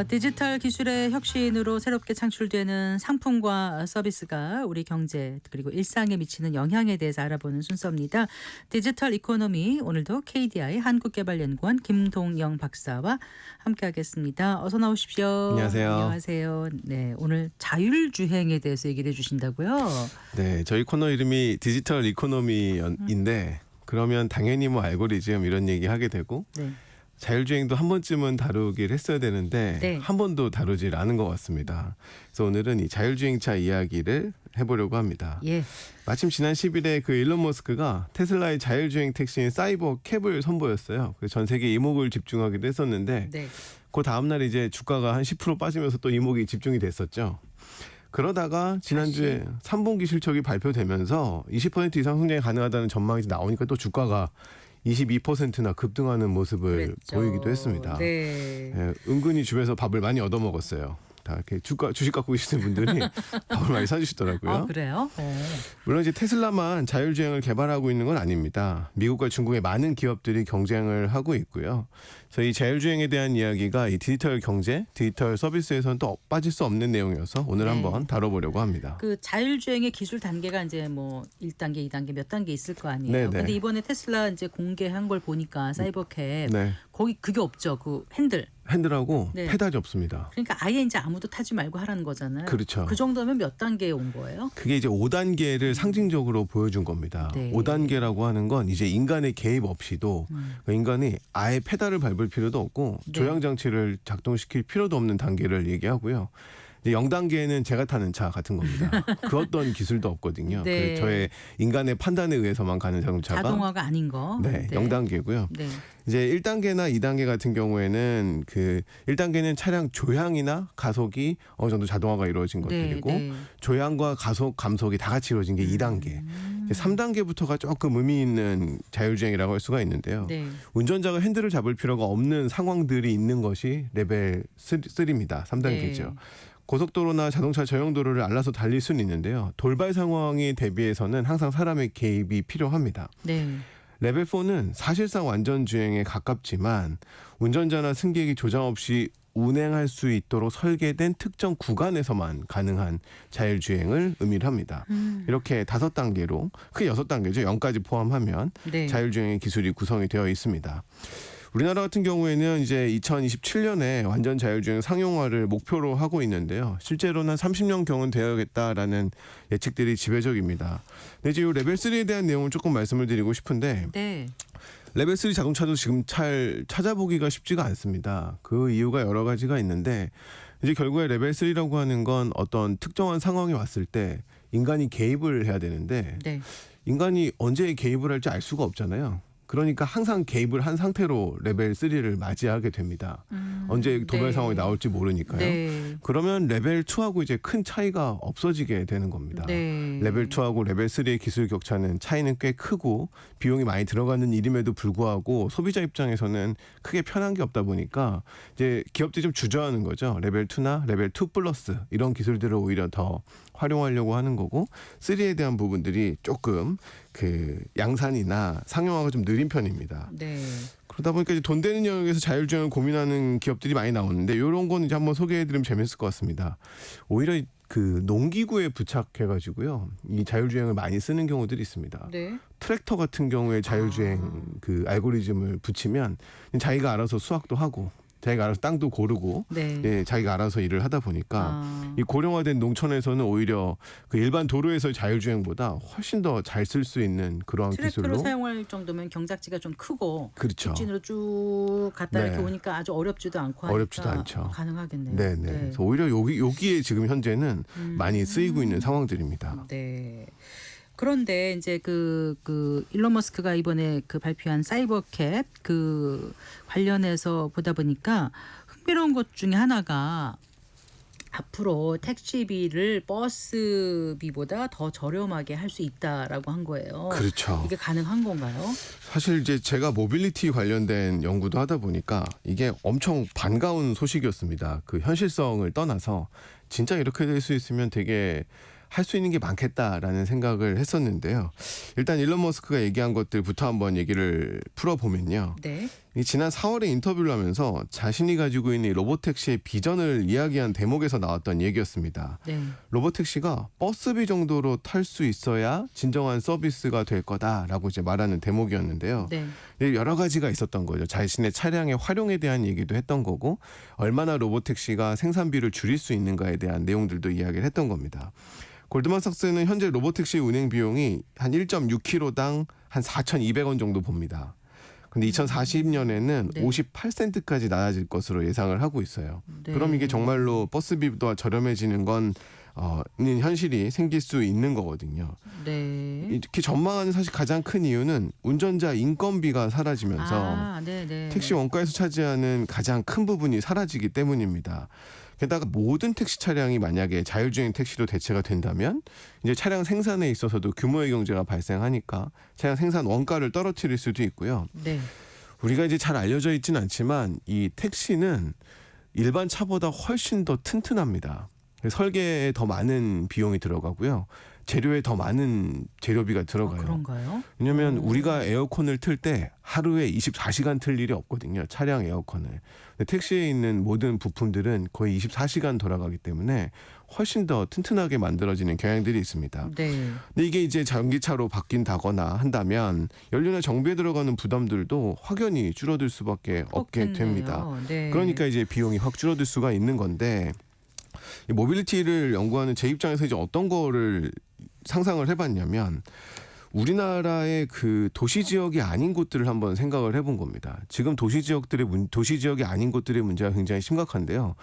디지털 기술의 혁신으로 새롭게 창출되는 상품과 서비스가 우리 경제 그리고 일상에 미치는 영향에 대해서 알아보는 순서입니다. 디지털 이코노미 오늘도 KDI 한국개발연구원 김동영 박사와 함께하겠습니다. 어서 나오십시오. 안녕하세요. 안녕하세요. 네, 오늘 자율주행에 대해서 얘기를 해주신다고요. 네, 저희 코너 이름이 디지털 이코노미인데 그러면 당연히 뭐 알고리즘 이런 얘기 하게 되고 네. 자율주행도 한 번쯤은 다루기를 했어야 되는데 네. 한 번도 다루질 않은 것 같습니다. 그래서 오늘은 이 자율주행차 이야기를 해보려고 합니다. 예. 마침 지난 10일에 그 일론 머스크가 테슬라의 자율주행 택시인 사이버 캡을 선보였어요. 그래서 전 세계 이목을 집중하기도 했었는데 네. 그 다음날 이제 주가가 한 10% 빠지면서 또 이목이 집중이 됐었죠. 그러다가 지난주에 3분기 실적이 발표되면서 20% 이상 성장이 가능하다는 전망이 나오니까 또 주가가 22%나 급등하는 모습을 그랬죠. 보이기도 했습니다. 네. 예, 은근히 주변에서 밥을 많이 얻어먹었어요. 다 이렇게 주식 갖고 계시는 분들이 밥을 많이 사주시더라고요. 아, 그래요? 물론 이제 테슬라만 자율주행을 개발하고 있는 건 아닙니다. 미국과 중국의 많은 기업들이 경쟁을 하고 있고요. 그래서 이 자율주행에 대한 이야기가 이 디지털 경제, 디지털 서비스에서는 또 빠질 수 없는 내용이어서 오늘 네. 한번 다뤄보려고 합니다. 그 자율주행의 기술 단계가 이제 뭐 1단계, 2단계 몇 단계 있을 거 아니에요. 네네. 근데 이번에 테슬라 이제 공개한 걸 보니까 사이버캡 네, 거기 그게 없죠. 그 핸들. 핸들하고 네. 페달이 없습니다. 그러니까 아예 이제 아무도 타지 말고 하라는 거잖아요. 그렇죠. 그 정도면 몇 단계에 온 거예요? 그게 이제 5단계를 상징적으로 보여준 겁니다. 네. 5단계라고 하는 건 이제 인간의 개입 없이도 그 인간이 아예 페달을 밟을 필요도 없고 네. 조향 장치를 작동시킬 필요도 없는 단계를 얘기하고요. 0단계는 제가 타는 차 같은 겁니다. 그 어떤 기술도 없거든요. 네. 그 저의 인간의 판단에 의해서만 가는 자동차가 자동화가 아닌 거. 네, 0단계고요. 네. 이제 1단계나 2단계 같은 경우에는 그 1단계는 차량 조향이나 가속이 어느 정도 자동화가 이루어진 것들이고 네. 조향과 가속, 감속이 다 같이 이루어진 게 2단계. 3단계부터가 조금 의미 있는 자율주행이라고 할 수가 있는데요. 네. 운전자가 핸들을 잡을 필요가 없는 상황들이 있는 것이 레벨 3입니다. 3단계죠. 네. 고속도로나 자동차 전용도로를 알아서 달릴 수는 있는데요. 돌발 상황에 대비해서는 항상 사람의 개입이 필요합니다. 네. 레벨 4는 사실상 완전 주행에 가깝지만 운전자나 승객이 조장 없이 운행할 수 있도록 설계된 특정 구간에서만 가능한 자율주행을 의미를 합니다. 이렇게 5단계로 크게 6단계죠. 0까지 포함하면 네. 자율주행의 기술이 구성이 되어 있습니다. 우리나라 같은 경우에는 이제 2027년에 완전 자율주행 상용화를 목표로 하고 있는데요. 실제로는 한 30년경은 되어야겠다라는 예측들이 지배적입니다. 근데 이제 이 레벨 3에 대한 내용을 조금 말씀을 드리고 싶은데 네. 레벨 3 자동차도 지금 잘 찾아보기가 쉽지가 않습니다. 그 이유가 여러 가지가 있는데 이제 결국에 레벨 3라고 하는 건 어떤 특정한 상황이 왔을 때 인간이 개입을 해야 되는데 네. 인간이 언제 개입을 할지 알 수가 없잖아요. 그러니까 항상 개입을 한 상태로 레벨 3를 맞이하게 됩니다. 언제 도발 네. 상황이 나올지 모르니까요. 네. 그러면 레벨 2하고 이제 큰 차이가 없어지게 되는 겁니다. 네. 레벨 2하고 레벨 3의 기술 격차는 차이는 꽤 크고 비용이 많이 들어가는 일임에도 불구하고 소비자 입장에서는 크게 편한 게 없다 보니까 이제 기업들이 좀 주저하는 거죠. 레벨 2나 레벨 2 플러스 이런 기술들을 오히려 더 활용하려고 하는 거고 3에 대한 부분들이 조금 그 양산이나 상용화가 좀 느린 편입니다. 네. 그러다 보니까 이제 돈 되는 영역에서 자율주행을 고민하는 기업들이 많이 나오는데 이런 건 이제 한번 소개해드리면 재밌을 것 같습니다. 오히려 그 농기구에 부착해가지고요 이 자율주행을 많이 쓰는 경우들이 있습니다. 네. 트랙터 같은 경우에 자율주행 그 알고리즘을 붙이면 자기가 알아서 수확도 하고 자기가 알아서 땅도 고르고 네. 예, 자기가 알아서 일을 하다 보니까 이 고령화된 농촌에서는 오히려 그 일반 도로에서의 자율주행보다 훨씬 더 잘 쓸 수 있는 그런 트랙터를 기술로 사용할 정도면 경작지가 좀 크고 그렇죠. 직진으로 쭉 갔다 네. 이렇게 오니까 아주 어렵지도 않고 하니까 어렵지도 않죠. 가능하겠네요. 네네. 그래서 오히려 여기에 지금 현재는 많이 쓰이고 있는 상황들입니다. 네. 그런데 이제 그 일론 머스크가 이번에 그 발표한 사이버캡 그 관련해서 보다 보니까 흥미로운 것 중에 하나가 앞으로 택시비를 버스비보다 더 저렴하게 할 수 있다라고 한 거예요. 그렇죠. 이게 가능한 건가요? 사실 이제 제가 모빌리티 관련된 연구도 하다 보니까 이게 엄청 반가운 소식이었습니다. 그 현실성을 떠나서 진짜 이렇게 될 수 있으면 되게 할 수 있는 게 많겠다라는 생각을 했었는데요. 일단 일론 머스크가 얘기한 것들부터 한번 얘기를 풀어보면요. 네. 이 지난 4월에 인터뷰를 하면서 자신이 가지고 있는 이 로보택시의 비전을 이야기한 대목에서 나왔던 얘기였습니다. 네. 로보택시가 버스비 정도로 탈 수 있어야 진정한 서비스가 될 거다라고 이제 말하는 대목이었는데요. 네. 여러 가지가 있었던 거죠. 자신의 차량의 활용에 대한 얘기도 했던 거고 얼마나 로보택시가 생산비를 줄일 수 있는가에 대한 내용들도 이야기를 했던 겁니다. 골드만삭스는 현재 로보택시 운행 비용이 한 1.6km당 한 4,200원 정도 봅니다. 근데 2040년에는 네. 58센트까지 낮아질 것으로 예상을 하고 있어요. 네. 그럼 이게 정말로 버스비보다 저렴해지는 건 는 현실이 생길 수 있는 거거든요. 네. 이렇게 전망하는 사실 가장 큰 이유는 운전자 인건비가 사라지면서 네네. 택시 원가에서 차지하는 가장 큰 부분이 사라지기 때문입니다. 게다가 모든 택시 차량이 만약에 자율주행 택시로 대체가 된다면 이제 차량 생산에 있어서도 규모의 경제가 발생하니까 차량 생산 원가를 떨어뜨릴 수도 있고요. 네. 우리가 이제 잘 알려져 있지는 않지만 이 택시는 일반 차보다 훨씬 더 튼튼합니다. 설계에 더 많은 비용이 들어가고요. 재료에 더 많은 재료비가 들어가요. 그런가요? 왜냐하면 우리가 에어컨을 틀 때 하루에 24시간 틀 일이 없거든요. 차량 에어컨을. 근데 택시에 있는 모든 부품들은 거의 24시간 돌아가기 때문에 훨씬 더 튼튼하게 만들어지는 경향들이 있습니다. 네. 근데 이게 이제 전기차로 바뀐다거나 한다면 연료나 정비에 들어가는 부담들도 확연히 줄어들 수밖에 없게 그렇겠네요. 됩니다. 네. 그러니까 이제 비용이 확 줄어들 수가 있는 건데 이 모빌리티를 연구하는 제 입장에서 이제 어떤 거를 상상을 해봤냐면 우리나라의 그 도시 지역이 아닌 곳들을 한번 생각을 해본 겁니다. 지금 도시 지역이 아닌 곳들의 문제가 굉장히 심각한데요.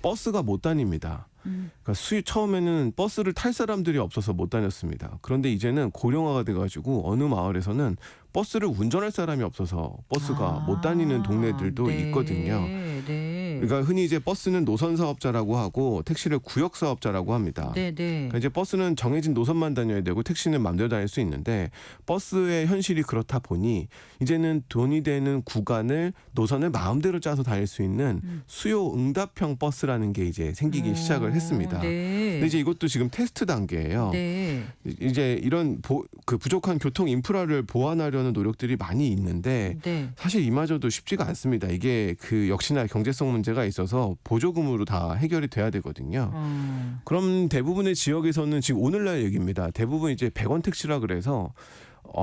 버스가 못 다닙니다. 그러니까 처음에는 버스를 탈 사람들이 없어서 못 다녔습니다. 그런데 이제는 고령화가 돼가지고 어느 마을에서는 버스를 운전할 사람이 없어서 버스가 못 다니는 동네들도 네. 있거든요. 네. 그러니까 흔히 이제 버스는 노선 사업자라고 하고 택시를 구역 사업자라고 합니다. 네. 네. 그러니까 이제 버스는 정해진 노선만 다녀야 되고 택시는 마음대로 다닐 수 있는데 버스의 현실이 그렇다 보니 이제는 돈이 되는 구간을 노선을 마음대로 짜서 다닐 수 있는 수요 응답형 버스라는 게 이제 생기기 시작을 했습니다. 네. 근데 이제 이것도 지금 테스트 단계예요. 네. 이제 이런 그 부족한 교통 인프라를 보완하려는 노력들이 많이 있는데 네. 사실 이마저도 쉽지가 않습니다. 이게 그 역시나 경제성 문제가 있어서 보조금으로 다 해결이 돼야 되거든요. 그럼 대부분의 지역에서는 지금 오늘날 얘기입니다. 대부분 이제 100원 택시라 그래서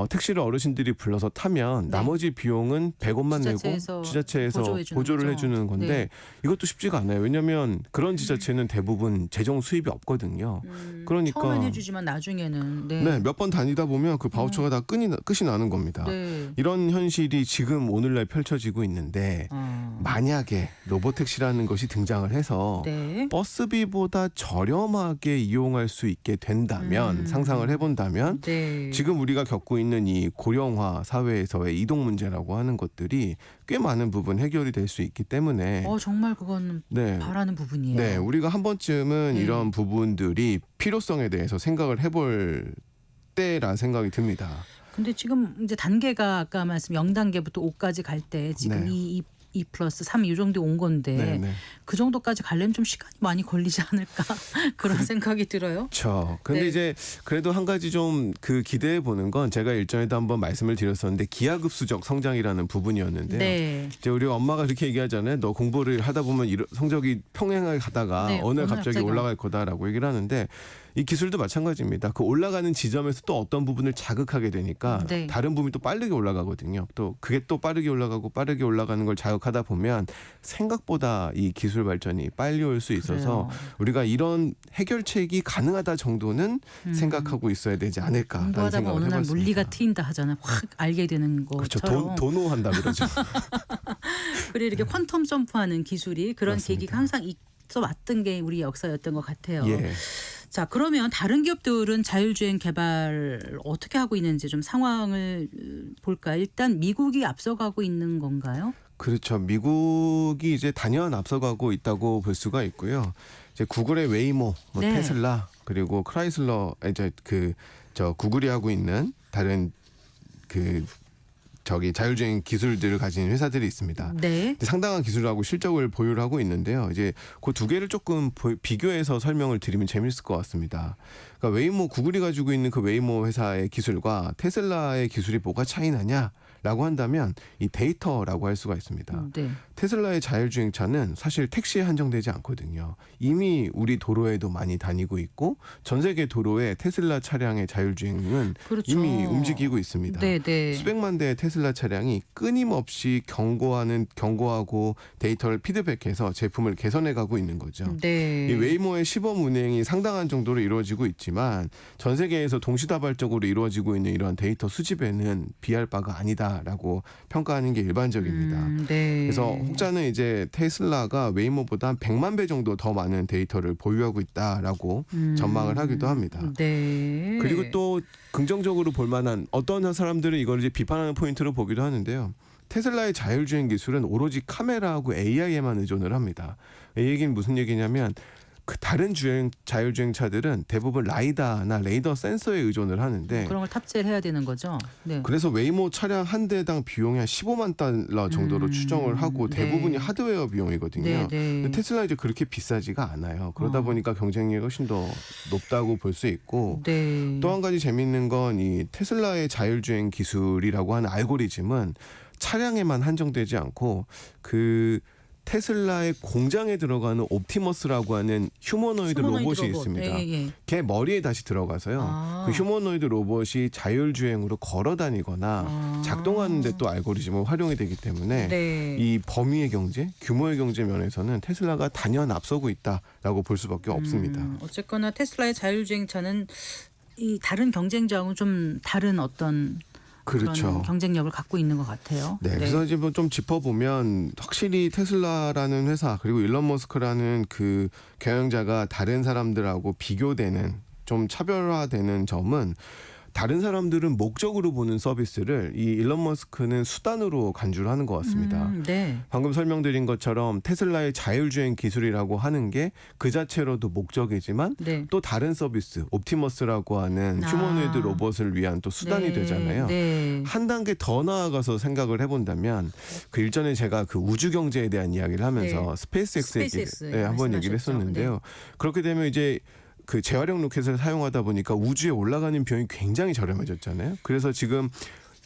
택시를 어르신들이 불러서 타면 네. 나머지 비용은 100원만 내고 지자체에서 보조를 해주는 건데 네. 이것도 쉽지가 않아요. 왜냐하면 그런 지자체는 대부분 재정 수입이 없거든요. 그러니까 처음엔 해주지만 나중에는 네, 몇 번 다니다 보면 그 바우처가 다 끝이 나는 겁니다. 네. 이런 현실이 지금 오늘날 펼쳐지고 있는데 만약에 로보택시라는 것이 등장을 해서 네. 버스비보다 저렴하게 이용할 수 있게 된다면 상상을 해본다면 네. 지금 우리가 겪고 있는 이 고령화 사회에서의 이동 문제라고 하는 것들이 꽤 많은 부분 해결이 될 수 있기 때문에 정말 그건 네. 바라는 부분이에요. 네, 우리가 한 번쯤은 네. 이런 부분들이 필요성에 대해서 생각을 해볼 때라는 생각이 듭니다. 근데 지금 이제 단계가 아까 말씀 0단계부터 5까지 갈 때 지금 네. 2 플러스 3 이 정도 온 건데 네, 네. 그 정도까지 가려면 좀 시간이 많이 걸리지 않을까 그런 생각이 들어요. 그렇죠. 근데 네. 이제 그래도 한 가지 좀 그 기대해 보는 건 제가 일전에도 한번 말씀을 드렸었는데 기하급수적 성장이라는 부분이었는데요. 네. 이제 우리 엄마가 그렇게 얘기하잖아요. 너 공부를 하다 보면 성적이 평행하게 가다가 네, 어느 날 어느 갑자기 갑자기 올라갈 거다라고 얘기를 하는데 이 기술도 마찬가지입니다. 그 올라가는 지점에서 또 어떤 부분을 자극하게 되니까 네. 다른 부분이 또 빠르게 올라가거든요. 또 그게 또 빠르게 올라가고 빠르게 올라가는 걸 자극하다 보면 생각보다 이 기술 발전이 빨리 올 수 있어서 그래요. 우리가 이런 해결책이 가능하다 정도는 생각하고 있어야 되지 않을까라는 공부하다가 생각을 어느 날 해봤습니다. 물리가 트인다 하잖아요. 확 알게 되는 그렇죠. 것처럼. 도노한다 그러죠. 그래 이렇게 퀀텀 점프하는 기술이 그런 맞습니다. 계기가 항상 있어 왔던 게 우리 역사였던 것 같아요. 예. 자 그러면 다른 기업들은 자율주행 개발 어떻게 하고 있는지 좀 상황을 볼까? 일단 미국이 앞서가고 있는 건가요? 그렇죠. 미국이 이제 단연 앞서가고 있다고 볼 수가 있고요. 이제 구글의 웨이모, 네. 테슬라 그리고 크라이슬러 이제 구글이 하고 있는 다른 그 자율주행 기술들을 가진 회사들이 있습니다. 네. 상당한 기술하고 실적을 보유를 하고 있는데요. 이제 그 두 개를 조금 비교해서 설명을 드리면 재밌을 것 같습니다. 그러니까 웨이모, 구글이 가지고 있는 그 웨이모 회사의 기술과 테슬라의 기술이 뭐가 차이 나냐라고 한다면 이 데이터라고 할 수가 있습니다. 네. 테슬라의 자율주행차는 사실 택시에 한정되지 않거든요. 이미 우리 도로에도 많이 다니고 있고 전 세계 도로에 테슬라 차량의 자율주행은 그렇죠. 이미 움직이고 있습니다. 네, 네. 수백만 대의 테슬라 차량이 끊임없이 경고하고 데이터를 피드백해서 제품을 개선해가고 있는 거죠. 네. 이 웨이모의 시범 운행이 상당한 정도로 이루어지고 있지만 전 세계에서 동시다발적으로 이루어지고 있는 이러한 데이터 수집에는 비할 바가 아니다라고 평가하는 게 일반적입니다. 네. 그래서 혹자는 이제 테슬라가 웨이모보다 한 100만 배 정도 더 많은 데이터를 보유하고 있다라고 전망을 하기도 합니다. 네. 그리고 또 긍정적으로 볼 만한 어떤 사람들은 이걸 이제 비판하는 포인트로 보기도 하는데요. 테슬라의 자율주행 기술은 오로지 카메라하고 AI에만 의존을 합니다. 이 얘기는 무슨 얘기냐면 그 다른 자율주행차들은 대부분 라이다나 레이더 센서에 의존을 하는데 그런 걸 탑재를 해야 되는 거죠. 네. 그래서 웨이모 차량 한 대당 비용이 한 15만 달러 정도로 추정을 하고 대부분이 네. 하드웨어 비용이거든요. 네, 네. 근데 테슬라 이제 그렇게 비싸지가 않아요. 그러다 보니까 경쟁력이 훨씬 더 높다고 볼 수 있고 네. 또 한 가지 재밌는 건 이 테슬라의 자율주행 기술이라고 하는 알고리즘은 차량에만 한정되지 않고 그 테슬라의 공장에 들어가는 옵티머스라고 하는 휴머노이드 로봇이 있습니다. 예, 예. 걔 머리에 다시 들어가서요. 아. 그 휴머노이드 로봇이 자율주행으로 걸어 다니거나 아. 작동하는데 또 알고리즘은 활용이 되기 때문에 네. 이 범위의 경제, 규모의 경제 면에서는 테슬라가 단연 앞서고 있다라고 볼 수밖에 없습니다. 어쨌거나 테슬라의 자율주행차는 이 다른 경쟁자하고는 좀 다른 어떤 그렇죠. 그런 경쟁력을 갖고 있는 것 같아요. 네, 그래서 이제 뭐 좀 짚어보면 확실히 테슬라라는 회사 그리고 일론 머스크라는 그 경영자가 다른 사람들하고 비교되는 좀 차별화되는 점은 다른 사람들은 목적으로 보는 서비스를 이 일론 머스크는 수단으로 간주를 하는 것 같습니다. 네. 방금 설명드린 것처럼 테슬라의 자율주행 기술이라고 하는 게 그 자체로도 목적이지만 네. 또 다른 서비스 옵티머스라고 하는 아. 휴머노이드 로봇을 위한 또 수단이 네. 되잖아요. 네. 한 단계 더 나아가서 생각을 해본다면 그 일전에 제가 그 우주 경제에 대한 이야기를 하면서 네. 스페이스X에 스페이스X 한번 얘기를 말씀하셨죠. 했었는데요. 그렇게 되면 이제 그 재활용 로켓을 사용하다 보니까 우주에 올라가는 비용이 굉장히 저렴해졌잖아요. 그래서 지금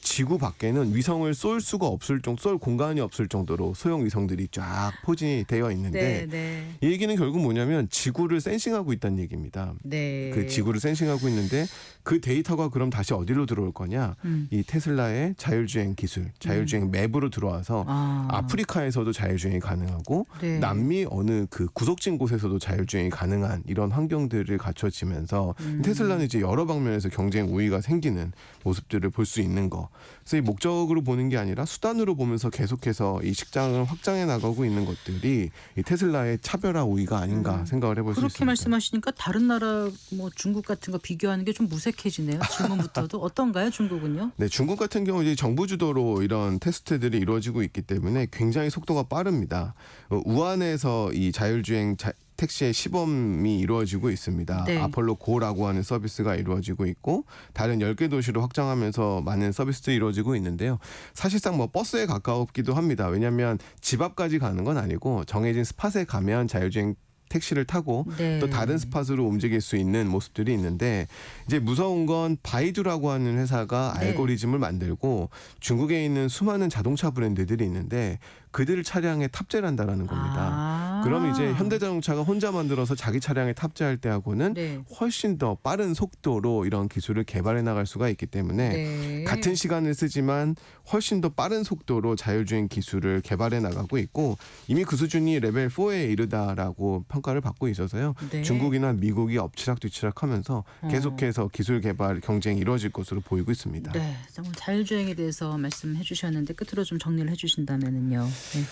지구 밖에는 위성을 쏠 수가 없을 정도, 쏠 공간이 없을 정도로 소형 위성들이 쫙 포진이 되어 있는데 네. 네. 이 얘기는 결국 뭐냐면 지구를 센싱하고 있다는 얘기입니다. 네. 그 지구를 센싱하고 있는데 그 데이터가 그럼 다시 어디로 들어올 거냐? 이 테슬라의 자율주행 기술, 자율주행 맵으로 들어와서 아프리카에서도 자율주행이 가능하고 네. 남미 어느 그 구석진 곳에서도 자율주행이 가능한 이런 환경들을 갖춰지면서 테슬라는 이제 여러 방면에서 경쟁 우위가 생기는 모습들을 볼 수 있는 거. 그래서 이 목적으로 보는 게 아니라 수단으로 보면서 계속해서 이 식장을 확장해 나가고 있는 것들이 이 테슬라의 차별화 우위가 아닌가 생각을 해볼 수 있습니다. 그렇게 말씀하시니까 다른 나라 뭐 중국 같은 거 비교하는 게 좀 무색해지네요. 질문부터도 어떤가요, 중국은요? 네, 중국 같은 경우 이제 정부 주도로 이런 테스트들이 이루어지고 있기 때문에 굉장히 속도가 빠릅니다. 우한에서 이 자율주행 택시의 시범이 이루어지고 있습니다. 네. 아폴로 고라고 하는 서비스가 이루어지고 있고 다른 10개 도시로 확장하면서 많은 서비스들이 이루어지고 있는데요. 사실상 뭐 버스에 가까웠기도 합니다. 왜냐하면 집 앞까지 가는 건 아니고 정해진 스팟에 가면 자율주행 택시를 타고 네. 또 다른 스팟으로 움직일 수 있는 모습들이 있는데 이제 무서운 건 바이두라고 하는 회사가 네. 알고리즘을 만들고 중국에 있는 수많은 자동차 브랜드들이 있는데 그들 차량에 탑재를 한다라는 겁니다. 그럼 이제 현대자동차가 혼자 만들어서 자기 차량에 탑재할 때하고는 네. 훨씬 더 빠른 속도로 이런 기술을 개발해 나갈 수가 있기 때문에 네. 같은 시간을 쓰지만 훨씬 더 빠른 속도로 자율주행 기술을 개발해 나가고 있고 이미 그 수준이 레벨 4에 이르다라고 평가를 받고 있어서요. 네. 중국이나 미국이 엎치락뒤치락하면서 계속해서 기술 개발 경쟁이 이루어질 것으로 보이고 있습니다. 네, 오늘 자율주행에 대해서 말씀해 주셨는데 끝으로 좀 정리를 해주신다면은요. 네.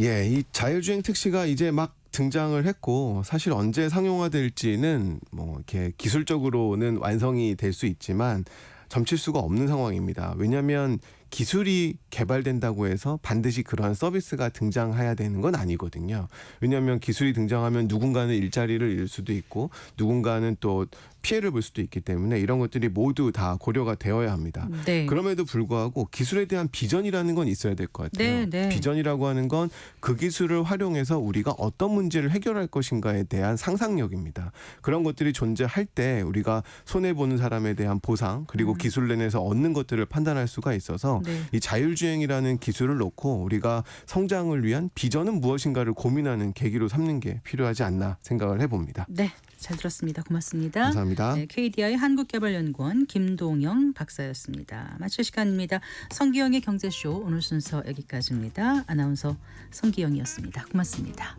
예, 이 자율주행 택시가 이제 막 등장을 했고 사실 언제 상용화될지는 뭐 이렇게 기술적으로는 완성이 될 수 있지만 점칠 수가 없는 상황입니다. 왜냐하면 기술이 개발된다고 해서 반드시 그러한 서비스가 등장해야 되는 건 아니거든요. 왜냐하면 기술이 등장하면 누군가는 일자리를 잃을 수도 있고 누군가는 또 피해를 볼 수도 있기 때문에 이런 것들이 모두 다 고려가 되어야 합니다. 네. 그럼에도 불구하고 기술에 대한 비전이라는 건 있어야 될 것 같아요. 네, 네. 비전이라고 하는 건 그 기술을 활용해서 우리가 어떤 문제를 해결할 것인가에 대한 상상력입니다. 그런 것들이 존재할 때 우리가 손해보는 사람에 대한 보상 그리고 기술 내에서 얻는 것들을 판단할 수가 있어서 네. 이 자율주행이라는 기술을 놓고 우리가 성장을 위한 비전은 무엇인가를 고민하는 계기로 삼는 게 필요하지 않나 생각을 해봅니다. 네, 잘 들었습니다. 고맙습니다. 감사합니다. 네, KDI 한국개발연구원 김동영 박사였습니다. 마칠 시간입니다. 성기영의 경제쇼 오늘 순서 여기까지입니다. 아나운서 성기영이었습니다. 고맙습니다.